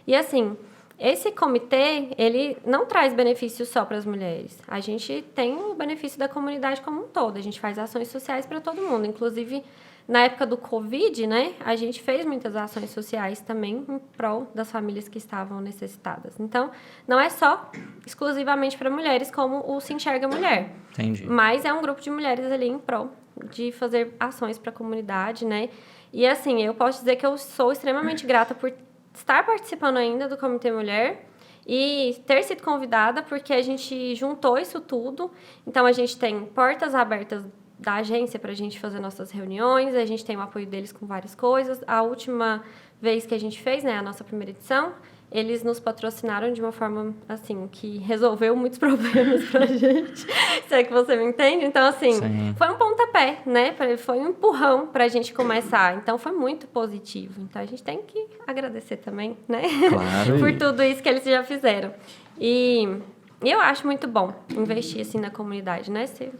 E assim, esse comitê, ele não traz benefícios só para as mulheres. A gente tem o benefício da comunidade como um todo. A gente faz ações sociais para todo mundo, inclusive na época do Covid, né, a gente fez muitas ações sociais também em prol das famílias que estavam necessitadas. Então, não é só exclusivamente para mulheres, como o Se Enxerga Mulher. Entendi. Mas é um grupo de mulheres ali em prol de fazer ações para a comunidade, né? E assim, eu posso dizer que eu sou extremamente grata por estar participando ainda do Comitê Mulher e ter sido convidada, porque a gente juntou isso tudo. Então, a gente tem portas abertas da agência para a gente fazer nossas reuniões, a gente tem o apoio deles com várias coisas. A última vez que a gente fez, né, a nossa primeira edição, eles nos patrocinaram de uma forma, assim, que resolveu muitos problemas pra gente, se é que você me entende. Então, assim, Sim. foi um pontapé, né, foi um empurrão pra gente começar. Então, foi muito positivo. Então, a gente tem que agradecer também, né, Claro. por tudo isso que eles já fizeram. E eu acho muito bom investir, assim, na comunidade, né, ser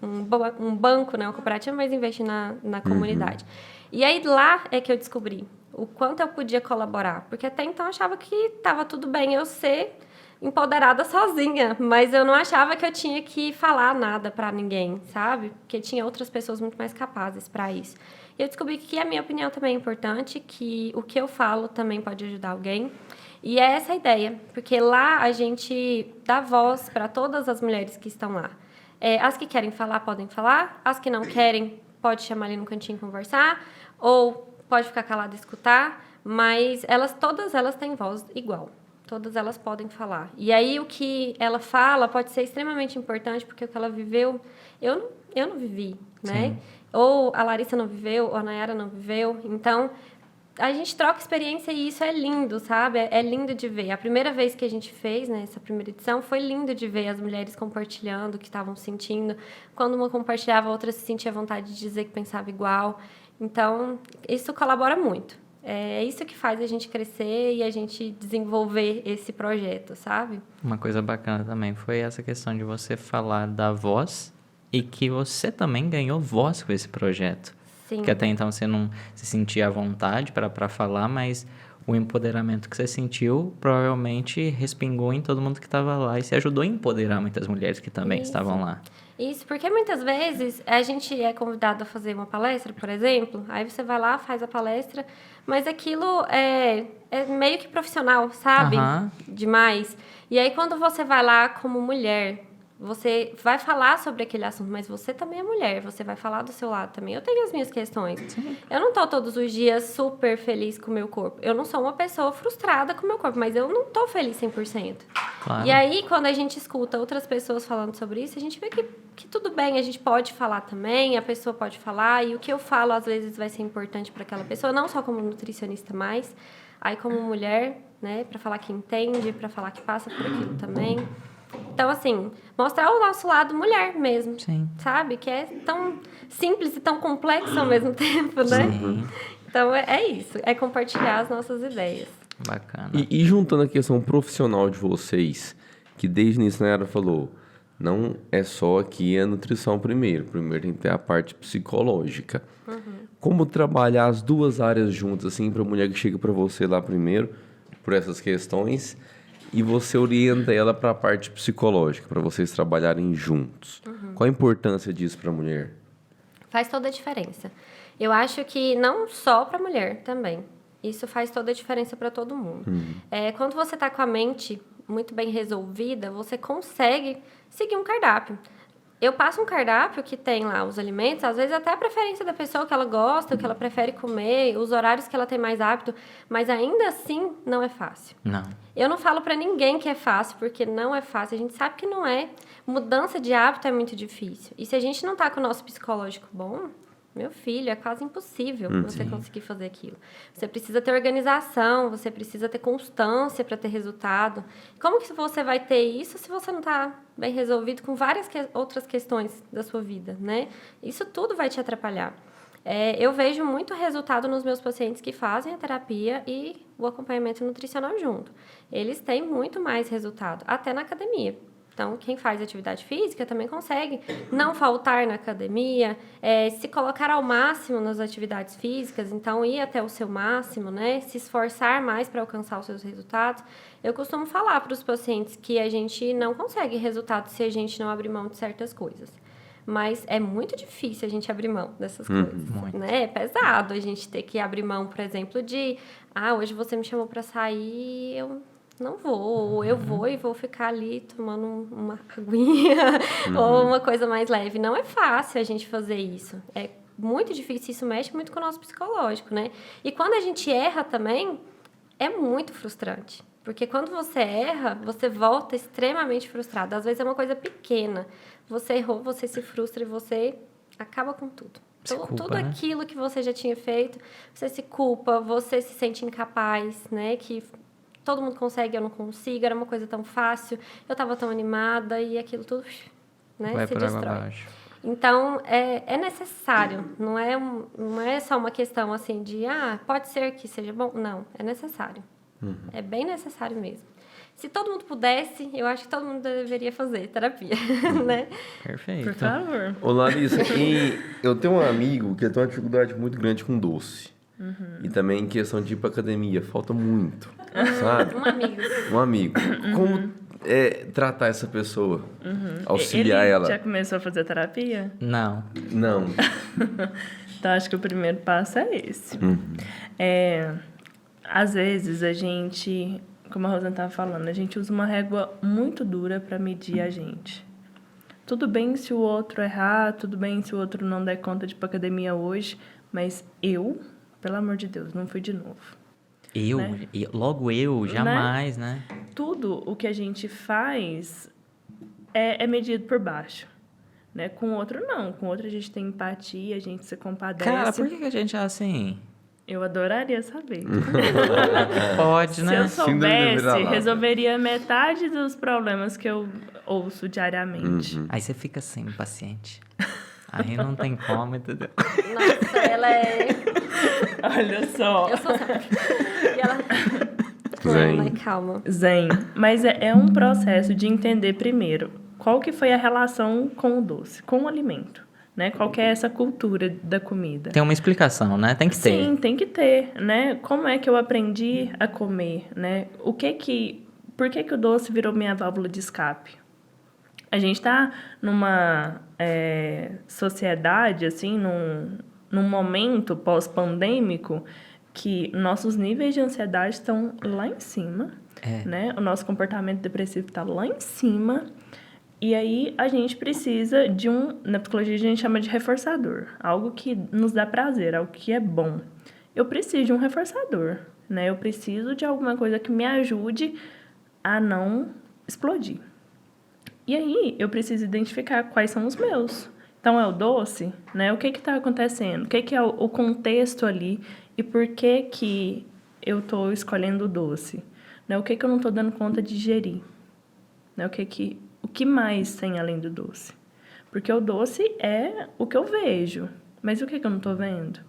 um banco, né, uma cooperativa, mas investir na comunidade. E aí, lá é que eu descobri o quanto eu podia colaborar. Porque até então eu achava que estava tudo bem eu ser empoderada sozinha, mas eu não achava que eu tinha que falar nada para ninguém, sabe? Porque tinha outras pessoas muito mais capazes para isso. E eu descobri que a minha opinião também é importante, que o que eu falo também pode ajudar alguém. E é essa a ideia, porque lá a gente dá voz para todas as mulheres que estão lá. As que querem falar, podem falar. As que não querem, pode chamar ali no cantinho e conversar. Ou pode ficar calada e escutar. Mas todas elas têm voz igual. Todas elas podem falar. E aí, o que ela fala pode ser extremamente importante, porque o que ela viveu, eu não vivi, né? Sim. Ou a Larissa não viveu, ou a Nayara não viveu. Então, a gente troca experiência e isso é lindo, sabe? É lindo de ver. A primeira vez que a gente fez, né, essa primeira edição, foi lindo de ver as mulheres compartilhando o que estavam sentindo. Quando uma compartilhava, a outra se sentia à vontade de dizer que pensava igual. Então, isso colabora muito. É isso que faz a gente crescer e a gente desenvolver esse projeto, sabe? Uma coisa bacana também foi essa questão de você falar da voz e que você também ganhou voz com esse projeto. Sim. Que até então você não se sentia à vontade para falar, mas o empoderamento que você sentiu provavelmente respingou em todo mundo que estava lá e se ajudou a empoderar muitas mulheres que também Isso. estavam lá. Isso, porque muitas vezes a gente é convidado a fazer uma palestra, por exemplo, aí você vai lá, faz a palestra, mas aquilo é meio que profissional, sabe? Aham. Demais. E aí quando você vai lá como mulher, você vai falar sobre aquele assunto, mas você também é mulher, você vai falar do seu lado também. Eu tenho as minhas questões. Eu não tô todos os dias super feliz com o meu corpo. Eu não sou uma pessoa frustrada com o meu corpo, mas eu não tô feliz 100%. Claro. E aí, quando a gente escuta outras pessoas falando sobre isso, a gente vê que tudo bem, a gente pode falar também, a pessoa pode falar, e o que eu falo, às vezes, vai ser importante para aquela pessoa, não só como nutricionista, mas aí como mulher, né, para falar que entende, para falar que passa por aquilo também. Então, assim, mostrar o nosso lado mulher mesmo, Sim. sabe? Que é tão simples e tão complexo ao mesmo tempo, né? Sim. Então, é isso, é compartilhar as nossas ideias. Bacana. E juntando a questão profissional de vocês, que desde o início a Nayara falou, não é só aqui a nutrição primeiro tem que ter a parte psicológica. Como trabalhar as duas áreas juntas, assim, para a mulher que chega para você lá primeiro, por essas questões, e você orienta ela para a parte psicológica, para vocês trabalharem juntos. Qual a importância disso para a mulher? Faz toda a diferença. Eu acho que não só para a mulher também. Isso faz toda a diferença para todo mundo. Quando você está com a mente muito bem resolvida, você consegue seguir um cardápio. Eu passo um cardápio que tem lá os alimentos, às vezes até a preferência da pessoa, o que ela gosta, o que ela prefere comer, os horários que ela tem mais hábito, mas ainda assim não é fácil. Não. Eu não falo para ninguém que é fácil, porque não é fácil. A gente sabe que não é. Mudança de hábito é muito difícil. E se a gente não tá com o nosso psicológico bom, meu filho, é quase impossível você conseguir fazer aquilo. Você precisa ter organização, você precisa ter constância para ter resultado. Como que você vai ter isso se você não está bem resolvido com várias outras questões da sua vida, né? Isso tudo vai te atrapalhar. Eu vejo muito resultado nos meus pacientes que fazem a terapia e o acompanhamento nutricional junto. Eles têm muito mais resultado, até na academia. Então, quem faz atividade física também consegue não faltar na academia, se colocar ao máximo nas atividades físicas, então ir até o seu máximo, né? Se esforçar mais para alcançar os seus resultados. Eu costumo falar para os pacientes que a gente não consegue resultado se a gente não abrir mão de certas coisas. Mas é muito difícil a gente abrir mão dessas coisas, né? É pesado a gente ter que abrir mão, por exemplo, de... hoje você me chamou para sair, eu não vou. Ou eu vou e vou ficar ali tomando uma aguinha ou uma coisa mais leve. Não é fácil a gente fazer isso. É muito difícil, isso mexe muito com o nosso psicológico, né? E quando a gente erra também, é muito frustrante. Porque quando você erra, você volta extremamente frustrado. Às vezes é uma coisa pequena. Você errou, você se frustra e você acaba com tudo. Tudo né? aquilo que você já tinha feito, você se culpa, você se sente incapaz, né? Que todo mundo consegue, eu não consigo, era uma coisa tão fácil, eu estava tão animada e aquilo tudo, né, Vai se por água destrói. abaixo. Então, é necessário, não é só uma questão assim de, pode ser que seja bom. Não, é necessário. É bem necessário mesmo. Se todo mundo pudesse, eu acho que todo mundo deveria fazer terapia, né? Perfeito. Por favor. Ô, Larissa, eu tenho um amigo que tem uma dificuldade muito grande com doce. E também em questão de ir pra academia, falta muito, sabe? Um amigo. Um amigo. Como tratar essa pessoa? Auxiliar Ele ela? já começou a fazer terapia? Não. Não. Então, acho que o primeiro passo é esse. Às vezes, a gente, como a Rosana estava falando, a gente usa uma régua muito dura para medir a gente. Tudo bem se o outro errar, tudo bem se o outro não der conta de ir pra academia hoje, mas eu, pelo amor de Deus, não fui de novo. Né? Logo eu, jamais, né? Tudo o que a gente faz é medido por baixo. Né? Com o outro, não. Com o outro, a gente tem empatia, a gente se compadece. Cara, por que a gente é assim? Eu adoraria saber. Pode, né? Se eu Síndrome de soubesse, vira-lata. resolveria metade dos problemas que eu ouço diariamente. Aí você fica assim, paciente. Aí não tem como, entendeu? Nossa, ela é Olha só. Eu sou sempre. E ela... Zen. Ai, calma. Zen. Mas é um processo de entender primeiro qual que foi a relação com o doce, com o alimento, né? Qual que é essa cultura da comida. Tem uma explicação, né? Tem que ter. Sim, tem que ter, né? Como é que eu aprendi a comer, né? Por que o doce virou minha válvula de escape? A gente tá numa sociedade, assim, num momento pós-pandêmico que nossos níveis de ansiedade estão lá em cima, né? O nosso comportamento depressivo está lá em cima. E aí a gente precisa na psicologia a gente chama de reforçador, algo que nos dá prazer, algo que é bom. Eu preciso de um reforçador, né? Eu preciso de alguma coisa que me ajude a não explodir. E aí eu preciso identificar quais são os meus. Então é o doce, né? O que está acontecendo? O que é o contexto ali e por que eu estou escolhendo o doce? Né? O que eu não estou dando conta de digerir? Né? O que mais tem além do doce? Porque o doce é o que eu vejo, mas o que eu não estou vendo?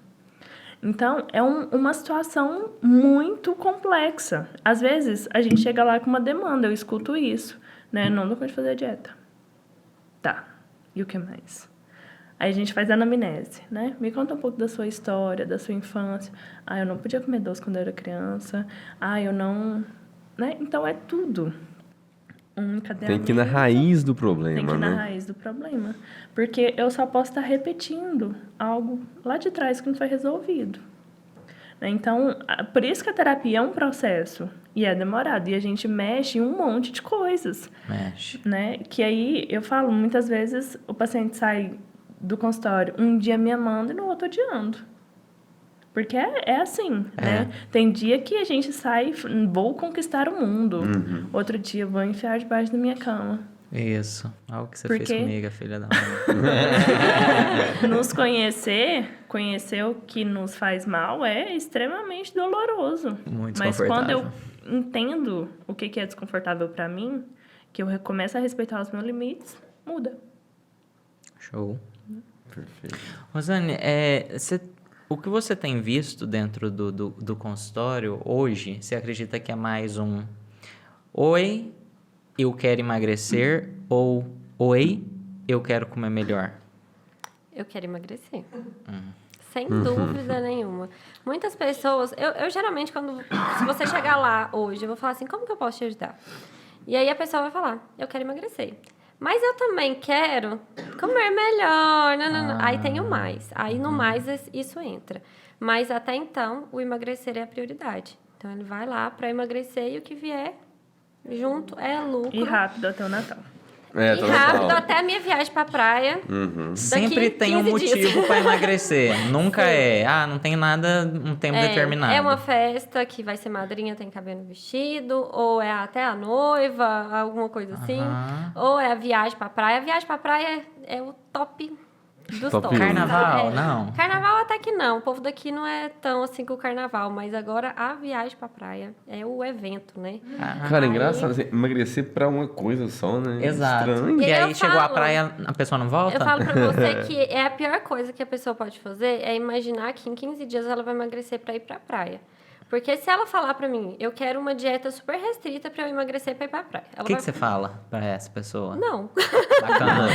Então, é uma situação muito complexa. Às vezes, a gente chega lá com uma demanda, eu escuto isso, né? Não dou conta de fazer a dieta. Tá, e o que mais? Aí a gente faz a anamnese, né? Me conta um pouco da sua história, da sua infância. Eu não podia comer doce quando eu era criança. Eu não... Né? Então, é tudo. Tem que ir na raiz do problema, Tem que ir né? na raiz do problema. Porque eu só posso estar repetindo algo lá de trás que não foi resolvido. Então, por isso que a terapia é um processo. E é demorado. E a gente mexe em um monte de coisas. Mexe. Né? Que aí, eu falo, muitas vezes o paciente sai do consultório, um dia me amando e no outro odiando. Porque é assim, né? Tem dia que a gente sai, vou conquistar o mundo. Outro dia, vou enfiar debaixo da minha cama. Isso. Algo que você Porque- fez comigo, filha da mãe. Nos conhecer o que nos faz mal é extremamente doloroso. Muito Mas quando eu desconfortável. entendo o que é desconfortável pra mim, que eu começo a respeitar os meus limites, muda. Show. Perfeito. Rosane, o que você tem visto dentro do consultório hoje, você acredita que é mais um oi, eu quero emagrecer ou oi, eu quero comer melhor? Eu quero emagrecer. Sem dúvida nenhuma. Muitas pessoas... Eu geralmente, se você chegar lá hoje, eu vou falar assim, como que eu posso te ajudar? E aí a pessoa vai falar, eu quero emagrecer. Mas eu também quero comer melhor. Não. Aí tem o mais. Aí no mais isso entra. Mas até então, o emagrecer é a prioridade. Então ele vai lá para emagrecer e o que vier junto é lucro. E rápido até o Natal. E rápido até a minha viagem pra praia. Sempre tem um 15 dias. motivo para emagrecer. Nunca não tem nada, um tempo determinado. É uma festa que vai ser madrinha, tem que caber no vestido, ou é até a noiva, alguma coisa assim. Ou é a viagem pra praia. A viagem pra praia é o top dos Top tops. Carnaval, não? Carnaval até que não. O povo daqui não é tão assim com o carnaval, mas agora a viagem pra praia é o evento, né? Cara, engraçado, assim, emagrecer pra uma coisa só, né? Exato. Estranho. E E aí eu chegou a falo- praia, a pessoa não volta? Eu falo pra você que é a pior coisa que a pessoa pode fazer é imaginar que em 15 dias ela vai emagrecer pra ir pra praia. Porque se ela falar pra mim, eu quero uma dieta super restrita pra eu emagrecer pra ir pra praia. Ela O que vai... você fala pra essa pessoa? Não. Bacana.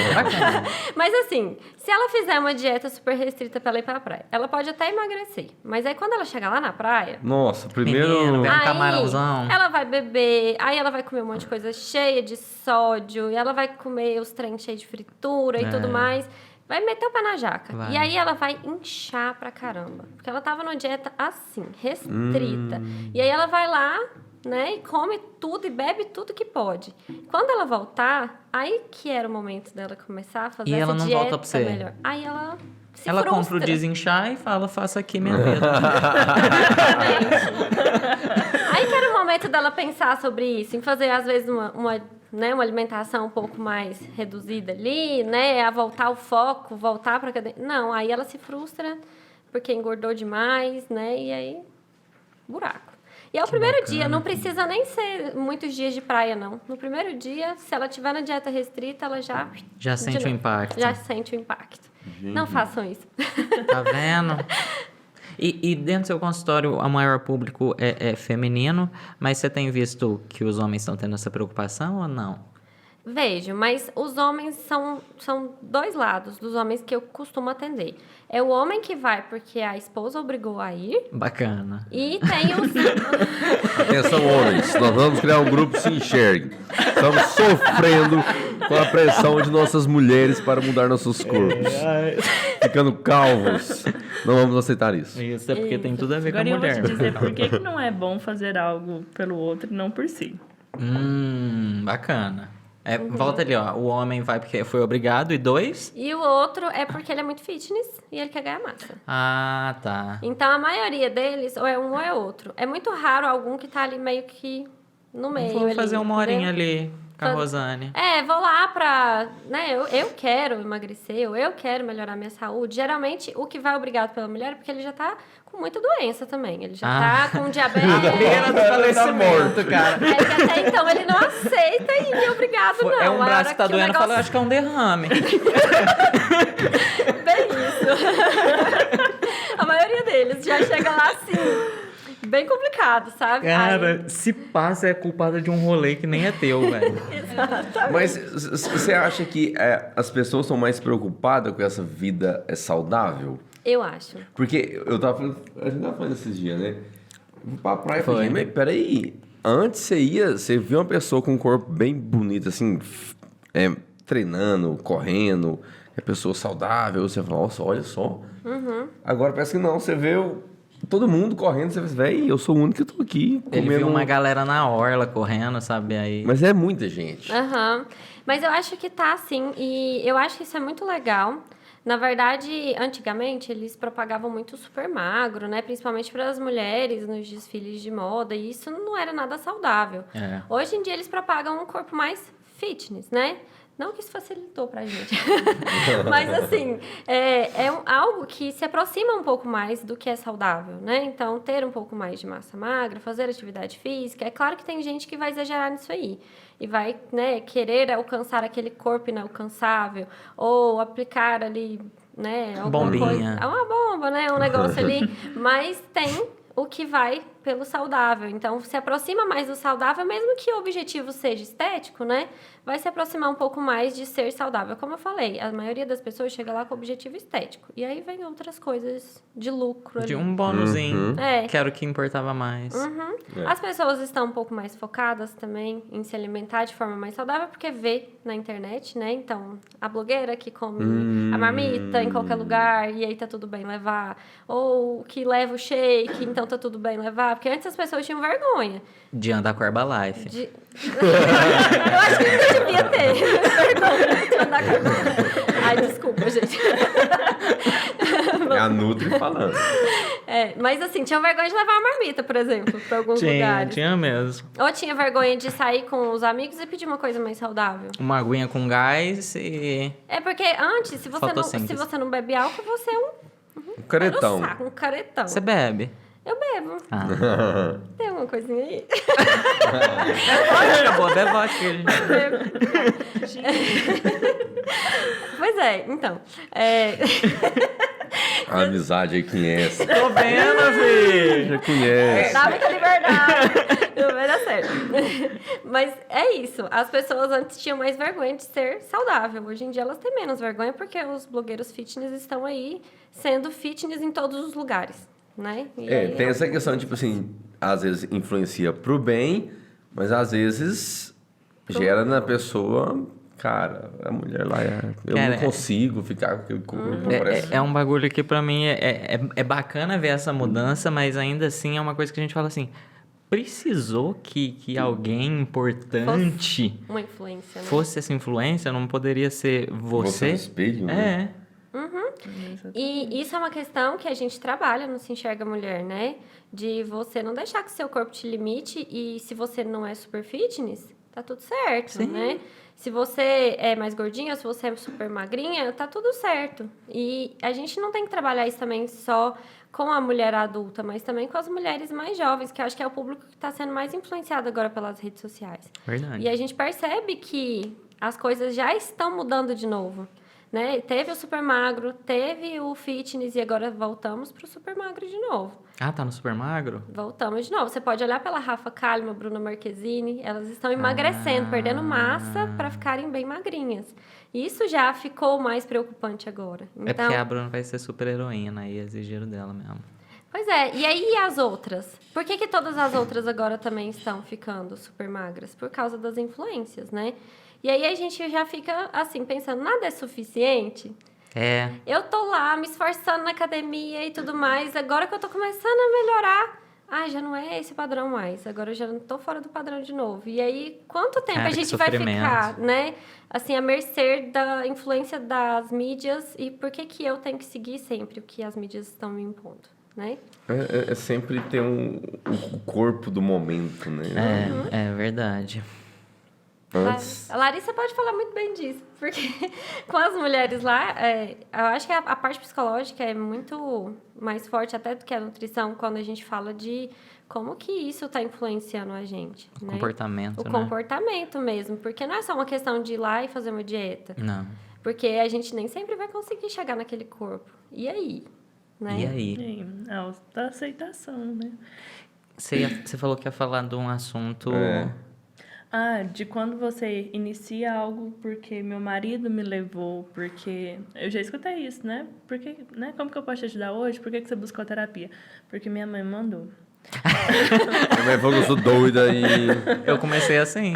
Mas assim, se ela fizer uma dieta super restrita pra ela ir pra praia, ela pode até emagrecer. Mas aí quando ela chegar lá na praia, Nossa, primeiro... Menino, aí camarãozão. ela vai beber, aí ela vai comer um monte de coisa cheia de sódio, e ela vai comer os trem cheios de fritura e tudo mais. Vai meter o pé na jaca. Vai. E aí ela vai inchar pra caramba. Porque ela tava numa dieta assim, restrita. E aí ela vai lá, né, e come tudo e bebe tudo que pode. Quando ela voltar, aí que era o momento dela começar a fazer E essa ela não dieta volta pra você? melhor. Aí ela se Ela frustra. compra o desinchar e fala, faça aqui minha vida. Aí que era o momento dela pensar sobre isso, em fazer, às vezes, uma alimentação um pouco mais reduzida ali, né? A voltar o foco, voltar pra academia. Não, aí ela se frustra porque engordou demais, né? E aí, buraco. E é o primeiro dia, não precisa nem ser muitos dias de praia, não. No primeiro dia, se ela tiver na dieta restrita, ela já... Já sente o impacto. Já sente o impacto. Não façam isso. Tá vendo? E dentro do seu consultório, o maior público é feminino, mas você tem visto que os homens estão tendo essa preocupação ou não? Vejo, mas os homens são dois lados dos homens que eu costumo atender. É o homem que vai porque a esposa obrigou a ir, Bacana. e tem os... Atenção, homens, nós vamos criar um grupo Se Enxergue. Estamos sofrendo com a pressão de nossas mulheres para mudar nossos corpos. Ficando calvos. Não vamos aceitar isso. Isso é porque tem tudo a ver Agora com a eu vou mulher. te dizer por que não é bom fazer algo pelo outro e não por si. Bacana. Volta ali, ó. O homem vai porque foi obrigado, e 2? E o outro é porque ele é muito fitness e ele quer ganhar massa. Ah, tá. Então, a maioria deles, ou é um ou é outro. É muito raro algum que tá ali meio que no meio. Vou fazer ali, uma horinha entendeu? ali com a Rosane. Vou lá pra... Né, eu quero emagrecer, ou eu quero melhorar minha saúde. Geralmente, o que vai obrigado pela mulher é porque ele já tá com muita doença também. Ele já tá com diabetes. Beira do falecimento, cara. É que até então ele não aceita e obrigado, não. É um A braço hora que tá que o doendo, eu falo, negócio- acho que é um derrame. Bem isso. A maioria deles já chega lá assim, bem complicado, sabe? Cara, se passa é culpada de um rolê que nem é teu, velho. Mas você acha que as pessoas estão mais preocupadas com essa vida saudável? Eu acho. Porque a gente tava falando esses dias, né? Vou pra praia e Foi. falei, mas peraí, antes você via uma pessoa com um corpo bem bonito, assim, treinando, correndo, é pessoa saudável, você fala, nossa, olha só. Agora parece que não, você vê todo mundo correndo, você pensa, velho, eu sou o único que tô aqui Ele comendo. viu uma galera na orla correndo, sabe? Aí. Mas é muita gente. Aham. Mas eu acho que tá, sim. E eu acho que isso é muito legal. Na verdade, antigamente, eles propagavam muito super magro, né? Principalmente para as mulheres nos desfiles de moda. E isso não era nada saudável. É. Hoje em dia, eles propagam um corpo mais fitness, né? Não que isso facilitou pra gente. Mas, assim, algo que se aproxima um pouco mais do que é saudável, né? Então, ter um pouco mais de massa magra, fazer atividade física. É claro que tem gente que vai exagerar nisso aí. E vai, né, querer alcançar aquele corpo inalcançável. Ou aplicar ali, né? Alguma Bombinha. coisa. É uma bomba, né? Um negócio ali. Mas tem o que vai pelo saudável. Então, se aproxima mais do saudável, mesmo que o objetivo seja estético, né? Vai se aproximar um pouco mais de ser saudável. Como eu falei, a maioria das pessoas chega lá com objetivo estético. E aí vem outras coisas de lucro ali. De um bônusinho. É. Que era o que importava mais. As pessoas estão um pouco mais focadas também em se alimentar de forma mais saudável, porque vê na internet, né? Então, a blogueira que come a marmita em qualquer lugar, e aí tá tudo bem levar. Ou que leva o shake, então tá tudo bem levar. Porque antes as pessoas tinham vergonha. De andar com a Herbalife. Eu acho que não devia ter vergonha de andar com a Herbalife. Ai, desculpa, gente. É a Nutri falando. Mas assim, tinha vergonha de levar a marmita, por exemplo, pra alguns lugares. Tinha mesmo. Ou tinha vergonha de sair com os amigos e pedir uma coisa mais saudável. Uma aguinha com gás e... É porque antes, se você não bebe álcool, você é Um caretão. um caretão. Você bebe? Eu bebo. Ah. Tem alguma coisinha aí? Acabou, bebe vodka, gente. Pois é, então. A amizade aí conhece. Tô vendo, filho. Já conhece. Dá muita liberdade. Não vai dar certo. Mas é isso. As pessoas antes tinham mais vergonha de ser saudável. Hoje em dia elas têm menos vergonha porque os blogueiros fitness estão aí sendo fitness em todos os lugares, né? E aí, Tem essa questão, tipo assim, às vezes influencia pro bem, mas às vezes gera na pessoa, cara, a mulher lá, eu Cara, não consigo ficar com aquele corpo. Parece... É um bagulho que pra mim é bacana ver essa mudança, mas ainda assim é uma coisa que a gente fala assim, precisou que alguém importante uma influência, né? fosse essa influência, não poderia ser você? no espelho, né? E isso é uma questão que a gente trabalha no Se Enxerga Mulher, né? De você não deixar que seu corpo te limite e se você não é super fitness, tá tudo certo, né? Se você é mais gordinha, se você é super magrinha, tá tudo certo. E a gente não tem que trabalhar isso também só com a mulher adulta, mas também com as mulheres mais jovens, que eu acho que é o público que está sendo mais influenciado agora pelas redes sociais. Verdade. E a gente percebe que as coisas já estão mudando de novo. né? Teve o super magro, teve o fitness e agora voltamos pro super magro de novo. Ah, tá no super magro? Voltamos de novo. Você pode olhar pela Rafa Kalimann, Bruna Marquezine, elas estão emagrecendo, perdendo massa para ficarem bem magrinhas. Isso já ficou mais preocupante agora. É Então, porque a Bruna vai ser super heroína e exigiram dela mesmo. pois é, e aí as outras? Por que todas as outras agora também estão ficando super magras? Por causa das influências, né? E aí a gente já fica assim, pensando, nada é suficiente? É, Eu tô lá me esforçando na academia e tudo mais, agora que eu tô começando a melhorar, já não é esse padrão mais, agora eu já não tô fora do padrão de novo. E aí, quanto tempo Cara, a que gente vai sofrimento. ficar, né? Assim, à mercê da influência das mídias e por que eu tenho que seguir sempre o que as mídias estão me impondo, né? É sempre ter o corpo do momento, né? é verdade. Antes... A Larissa pode falar muito bem disso, porque com as mulheres lá, eu acho que a parte psicológica é muito mais forte até do que a nutrição, quando a gente fala de como que isso está influenciando a gente. O né? comportamento, O né? comportamento mesmo, porque não é só uma questão de ir lá e fazer uma dieta, Não. porque a gente nem sempre vai conseguir chegar naquele corpo. E aí? Né? E aí? E a aceitação, né? Você falou que ia falar de um assunto... De quando você inicia algo porque meu marido me levou, porque... Eu já escutei isso, né? Porque, né? Como que eu posso te ajudar hoje? Por que você buscou terapia? Porque minha mãe mandou. Minha mãe falou que eu sou doida e... Eu comecei assim.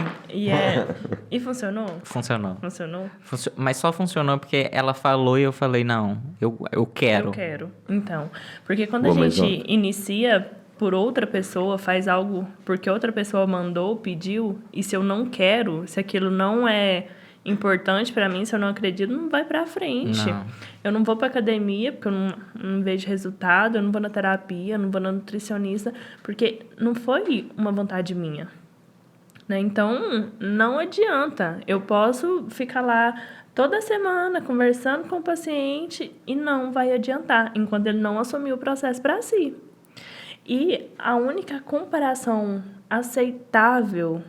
E funcionou? Funcionou. Funcionou? Mas só funcionou porque ela falou e eu falei, não, eu quero. Eu quero. Então, porque quando Boa, a mas, gente inicia por outra pessoa, faz algo porque outra pessoa mandou, pediu, e se eu não quero, se aquilo não é importante pra mim, se eu não acredito, não vai pra frente. Não. Eu não vou pra academia porque eu não vejo resultado, eu não vou na terapia, eu não vou na nutricionista, porque não foi uma vontade minha. Né? Então, não adianta. Eu posso ficar lá toda semana conversando com o paciente e não vai adiantar, enquanto ele não assumir o processo para si. E a única comparação aceitável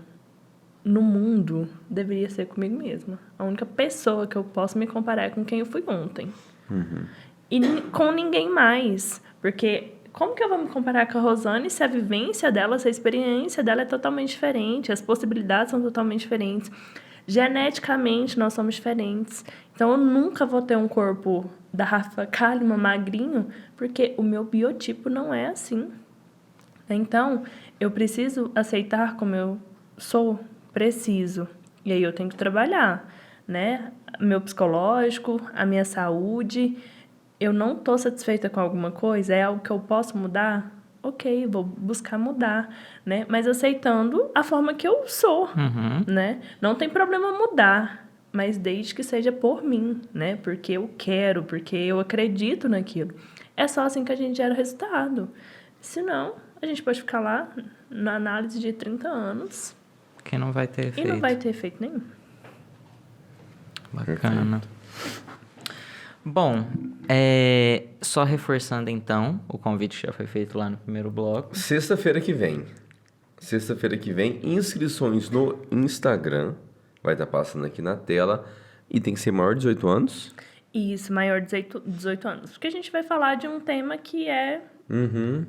no mundo deveria ser comigo mesma. A única pessoa que eu posso me comparar é com quem eu fui ontem. E com ninguém mais. Porque como que eu vou me comparar com a Rosane se a vivência dela, se a experiência dela é totalmente diferente, as possibilidades são totalmente diferentes. Geneticamente, nós somos diferentes. Então, eu nunca vou ter um corpo da Rafa Kalimann magrinho, porque o meu biotipo não é assim. Então, eu preciso aceitar como eu sou, preciso. E aí eu tenho que trabalhar, né? Meu psicológico, a minha saúde. Eu não estou satisfeita com alguma coisa, é algo que eu posso mudar? Ok, vou buscar mudar, né? Mas aceitando a forma que eu sou, né? Não tem problema mudar, mas desde que seja por mim, né? Porque eu quero, porque eu acredito naquilo. É só assim que a gente gera resultado. Senão, a gente pode ficar lá na análise de 30 anos Que não vai ter e efeito. não vai ter efeito nenhum. Bacana. Bom, só reforçando então, o convite já foi feito lá no primeiro bloco. Sexta-feira que vem, inscrições no Instagram, vai estar passando aqui na tela, e tem que ser maior de 18 anos. Isso, maior de 18 anos. Porque a gente vai falar de um tema que é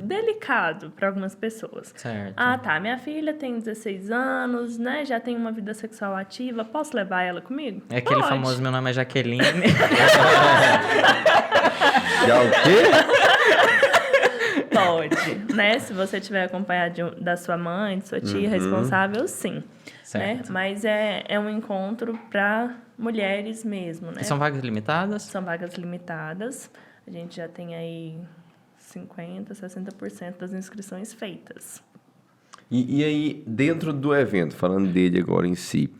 delicado para algumas pessoas. Certo. Ah, tá, minha filha tem 16 anos, né? Já tem uma vida sexual ativa, posso levar ela comigo? É aquele Pode. famoso Meu Nome é Jaqueline. Já o quê? Pode, né? Se você tiver acompanhado da sua mãe, de sua tia responsável, sim. Né? Certo. Mas é um encontro para mulheres mesmo, né? E são vagas limitadas? São vagas limitadas. A gente já tem aí 50%, 60% das inscrições feitas. E aí, dentro do evento, falando dele agora em si,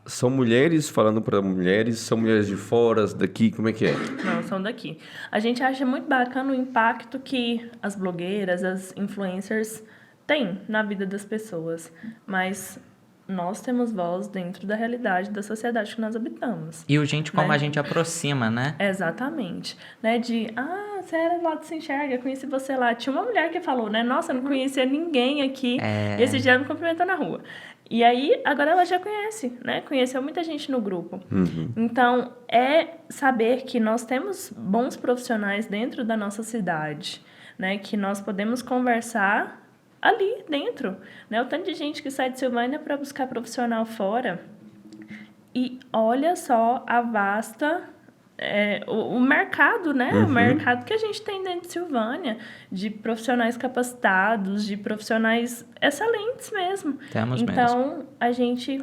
são mulheres falando para mulheres, são mulheres de fora, daqui, como é que é? Não, são daqui. A gente acha muito bacana o impacto que as blogueiras, as influencers têm na vida das pessoas. Mas nós temos voz dentro da realidade da sociedade que nós habitamos. E o gente como Né? a gente aproxima, né? Exatamente. Né? Você era lá do Se Enxerga, conheci você lá. Tinha uma mulher que falou, né? Nossa, eu não conhecia ninguém aqui. E esse dia me cumprimentou na rua. E aí, agora ela já conhece, né? Conheceu muita gente no grupo. Então, é saber que nós temos bons profissionais dentro da nossa cidade, né? Que nós podemos conversar ali dentro, né? O tanto de gente que sai de Silvânia para buscar profissional fora. E olha só a vasta... o mercado, né? O mercado que a gente tem dentro de Silvânia, de profissionais capacitados, de profissionais excelentes mesmo. Temos então, a gente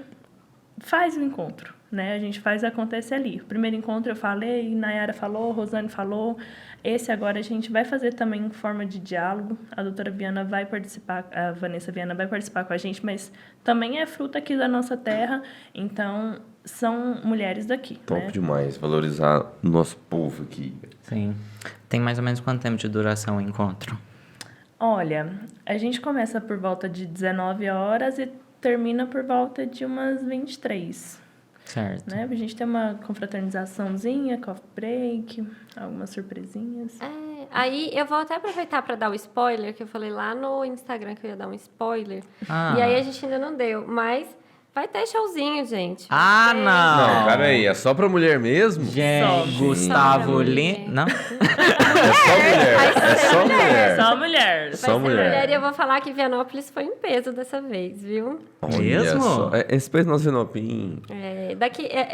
faz o encontro, né? A gente faz acontecer ali. O primeiro encontro eu falei, Nayara falou, Rosane falou. Esse agora a gente vai fazer também em forma de diálogo. A doutora Viana vai participar, a Vanessa Viana vai participar com a gente, mas também é fruta aqui da nossa terra, então são mulheres daqui. Top né? demais, valorizar o nosso povo aqui. Sim. Tem mais ou menos quanto tempo de duração o encontro? Olha, a gente começa por volta de 19 horas e termina por volta de umas 23. Certo. Né? A gente tem uma confraternizaçãozinha, coffee break, algumas surpresinhas. Aí eu vou até aproveitar para dar o spoiler, que eu falei lá no Instagram que eu ia dar um spoiler. Ah. E aí a gente ainda não deu, mas vai ter showzinho, gente. Ah, não! Não, pera aí, é só pra mulher mesmo? Gente, Só. Gustavo Só. Lima... Não? É só mulher, Vai é ser só mulher. mulher. Só mulher. Vai Só ser mulher. E eu vou falar que Vianópolis foi em peso dessa vez, viu? Olha Mesmo? só, esse peso nosso Sinopim.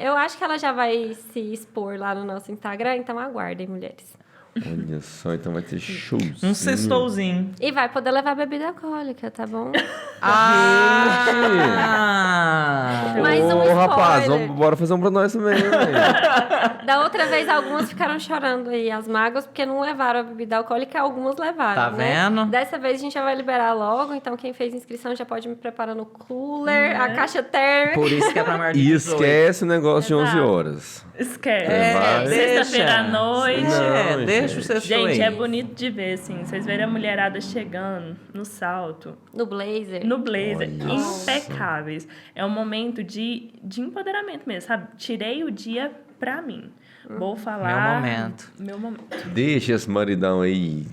Eu acho que ela já vai se expor lá no nosso Instagram, então aguardem, mulheres. Olha só, então vai ter shows. Um sextouzinho. E vai poder levar bebida alcoólica, tá bom? Mais um Ô, rapaz, spoiler. bora fazer um pra nós também, velho. Da outra vez, algumas ficaram chorando aí, as mágoas, porque não levaram a bebida alcoólica, algumas levaram, Tá né? vendo? Dessa vez a gente já vai liberar logo, então quem fez inscrição já pode me preparar no cooler, a caixa térmica. Por isso que é pra maior de E 18. esquece o negócio de 11 Exato. horas. Esquece. vai. Sexta-feira à Deixa. noite. Não, Deixa o sextou Gente, aí. é bonito de ver, assim. Vocês verem a mulherada chegando no salto, No blazer. no blazer, Olha impecáveis. É um momento de empoderamento mesmo, sabe? Tirei o dia pra mim. Vou falar... Meu momento. Deixa esse maridão aí,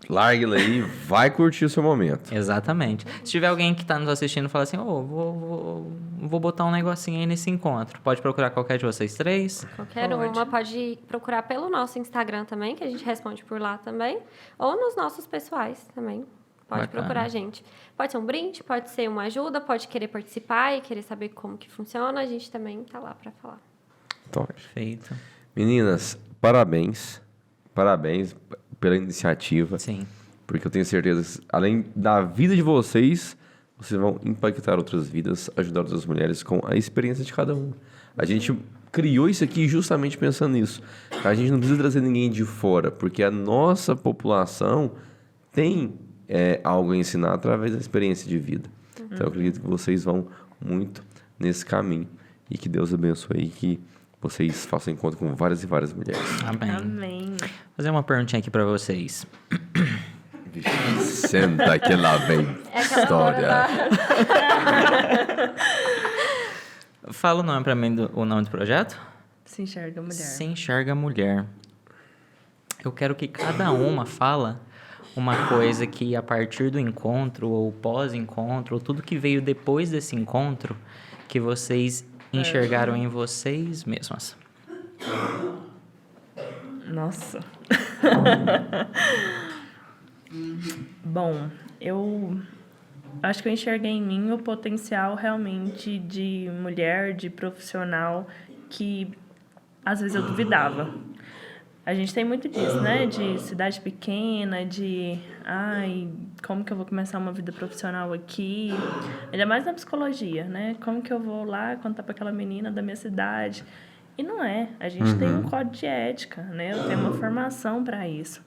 larga ele aí, vai curtir o seu momento. Exatamente. Se tiver alguém que tá nos assistindo e fala assim, vou botar um negocinho aí nesse encontro, pode procurar qualquer de vocês três. Qualquer Pode. uma pode procurar pelo nosso Instagram também, que a gente responde por lá também. Ou nos nossos pessoais também. Pode Bacana. procurar a gente. Pode ser um brinde, pode ser uma ajuda, pode querer participar e querer saber como que funciona. A gente também tá lá pra falar. Top. Perfeito. Meninas, parabéns. Parabéns pela iniciativa. Sim. Porque eu tenho certeza que, além da vida de vocês, vocês vão impactar outras vidas, ajudar outras mulheres com a experiência de cada um. A gente criou isso aqui justamente pensando nisso. A gente não precisa trazer ninguém de fora, porque a nossa população tem algo a ensinar através da experiência de vida. Então, eu acredito que vocês vão muito nesse caminho. E que Deus abençoe e que vocês façam encontro com várias e várias mulheres. Amém. Amém. Vou fazer uma perguntinha aqui pra vocês. Senta que lá vem história. Fala o nome pra mim, o nome do projeto? Se enxerga mulher. Se Enxerga Mulher. Eu quero que cada uma fala uma coisa que a partir do encontro, ou pós-encontro, ou tudo que veio depois desse encontro, que vocês enxergaram em vocês mesmas. Nossa. Bom, eu acho que eu enxerguei em mim o potencial realmente de mulher, de profissional, que às vezes eu duvidava. A gente tem muito disso, né? De cidade pequena, de... Ai, como que eu vou começar uma vida profissional aqui? Ainda mais na psicologia, né? Como que eu vou lá contar para aquela menina da minha cidade? E não é. A gente tem um código de ética, né? Eu tenho uma formação para isso.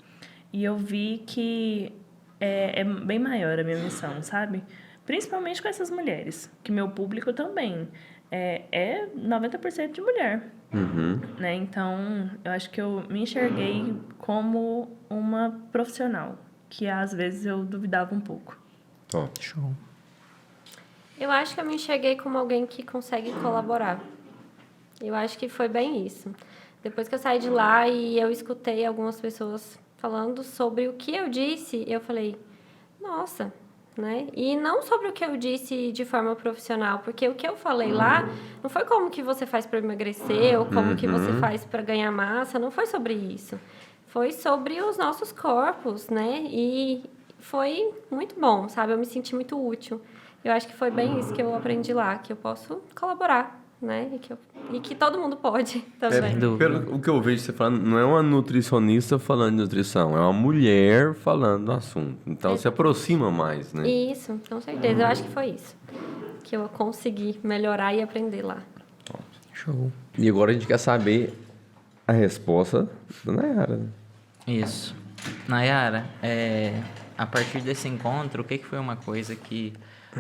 E eu vi que é bem maior a minha missão, sabe? Principalmente com essas mulheres, que meu público também é 90% de mulher. Né? Então, eu acho que eu me enxerguei como uma profissional, que às vezes eu duvidava um pouco. Top. Show. Eu acho que eu me enxerguei como alguém que consegue colaborar. Eu acho que foi bem isso. Depois que eu saí de lá e eu escutei algumas pessoas falando sobre o que eu disse, eu falei, nossa, né? E não sobre o que eu disse de forma profissional, porque o que eu falei lá não foi como que você faz para emagrecer ou como que você faz para ganhar massa, não foi sobre isso. Foi sobre os nossos corpos, né? E foi muito bom, sabe? Eu me senti muito útil. Eu acho que foi bem isso que eu aprendi lá, que eu posso colaborar, né? E que todo mundo pode também. Pelo o que eu vejo você falando, não é uma nutricionista falando de nutrição, é uma mulher falando do assunto. Então se aproxima mais, né? Isso, com certeza. Eu acho que foi isso que eu consegui melhorar e aprender lá. Show. E agora a gente quer saber a resposta da Nayara, né? Isso. Nayara, a partir desse encontro, o que foi uma coisa que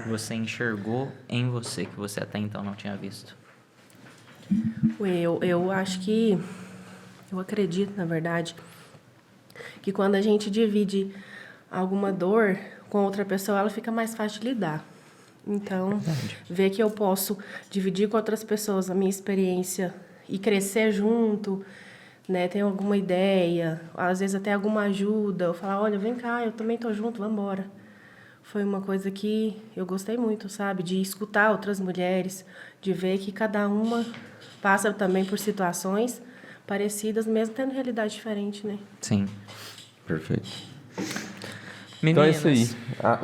você enxergou em você, que você até então não tinha visto? Eu acho que... Eu acredito, na verdade, que quando a gente divide alguma dor com outra pessoa, ela fica mais fácil de lidar. Então, ver que eu posso dividir com outras pessoas a minha experiência e crescer junto, né? Ter alguma ideia, às vezes até alguma ajuda. Eu falar, olha, vem cá, eu também tô junto, vamos embora. Foi uma coisa que eu gostei muito, sabe? De escutar outras mulheres, de ver que cada uma passa também por situações parecidas, mesmo tendo realidade diferente, né? Sim. Perfeito. Meninas, Então é isso aí.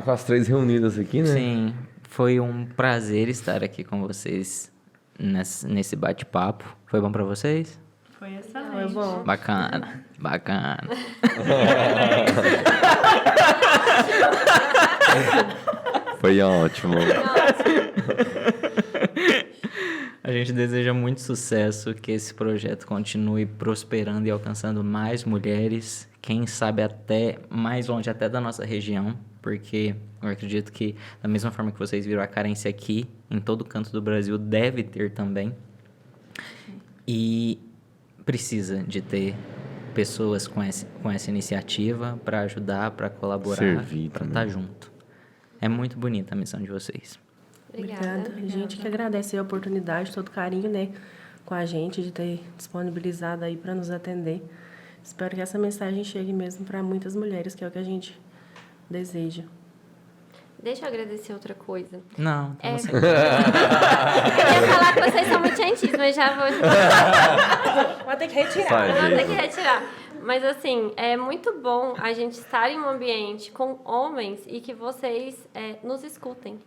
Com as 3 reunidas aqui, né? Sim, foi um prazer estar aqui com vocês nesse bate-papo. Foi bom pra vocês? Foi excelente. Foi bom. Bacana. Foi ótimo. A gente deseja muito sucesso, que esse projeto continue prosperando e alcançando mais mulheres, quem sabe até mais longe, até da nossa região, porque eu acredito que, da mesma forma que vocês viram a carência aqui, em todo canto do Brasil, deve ter também. E precisa de ter pessoas com essa iniciativa para ajudar, para colaborar, Servir para também. estar junto. É muito bonita a missão de vocês. Obrigada. A gente que agradece a oportunidade, todo o carinho, né, com a gente, de ter disponibilizado aí para nos atender. Espero que essa mensagem chegue mesmo para muitas mulheres, que é o que a gente deseja. Deixa eu agradecer outra coisa. Não, então você... Eu ia falar que vocês são muito gentis, mas já vou... Vai ter que retirar. Sai, Eu vou ter Diego. que retirar. Mas, assim, é muito bom a gente estar em um ambiente com homens e que vocês nos escutem,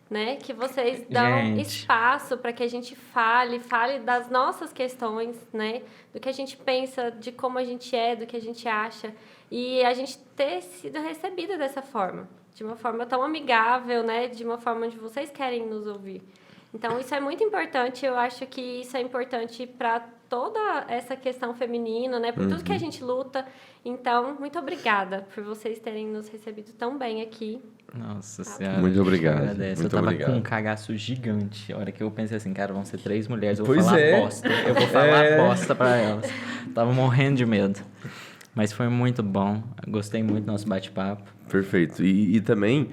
né? Que vocês dão Gente. espaço para que a gente fale das nossas questões, né? Do que a gente pensa, de como a gente é, do que a gente acha. E a gente ter sido recebida dessa forma, de uma forma tão amigável, né? De uma forma onde vocês querem nos ouvir. Então, isso é muito importante. Eu acho que isso é importante para toda essa questão feminina, né? Por tudo que a gente luta. Então, muito obrigada por vocês terem nos recebido tão bem aqui. Nossa Senhora. Muito obrigado, Agradeço. muito eu tava obrigado. com um cagaço gigante. A hora que eu pensei assim, cara, vão ser 3 mulheres, eu vou Pois falar é. bosta. Eu vou falar bosta pra elas. Tava morrendo de medo. Mas foi muito bom. Gostei muito do nosso bate-papo. Perfeito. E também,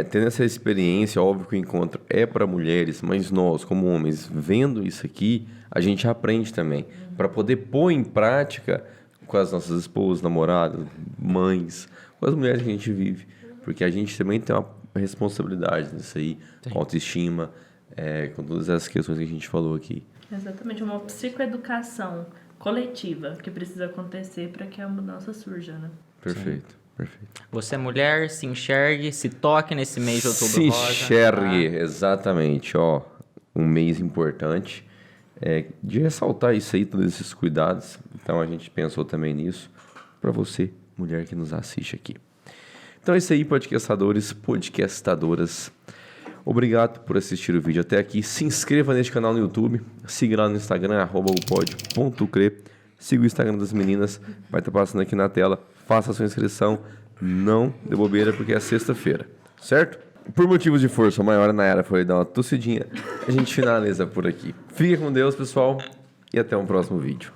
tendo essa experiência, óbvio que o encontro é para mulheres, mas nós, como homens, vendo isso aqui, a gente aprende também. Para poder pôr em prática com as nossas esposas, namoradas, mães, com as mulheres que a gente vive. Porque a gente também tem uma responsabilidade nisso aí, com autoestima, com todas essas questões que a gente falou aqui. Exatamente, uma psicoeducação coletiva que precisa acontecer para que a mudança surja, né? Perfeito, perfeito. Você, mulher, se enxergue, se toque nesse mês de outubro Se rosa. enxergue, exatamente, ó, um mês importante, de ressaltar isso aí, todos esses cuidados. Então a gente pensou também nisso, para você, mulher que nos assiste aqui. Então é isso aí, podcastadores, podcastadoras. Obrigado por assistir o vídeo até aqui. Se inscreva neste canal no YouTube. Siga lá no Instagram, @opod.cre. Siga o Instagram das meninas. Vai estar passando aqui na tela. Faça a sua inscrição. Não dê bobeira, porque é sexta-feira. Certo? Por motivos de força maior, a Nayara foi dar uma tossidinha. A gente finaliza por aqui. Fique com Deus, pessoal. E até um próximo vídeo.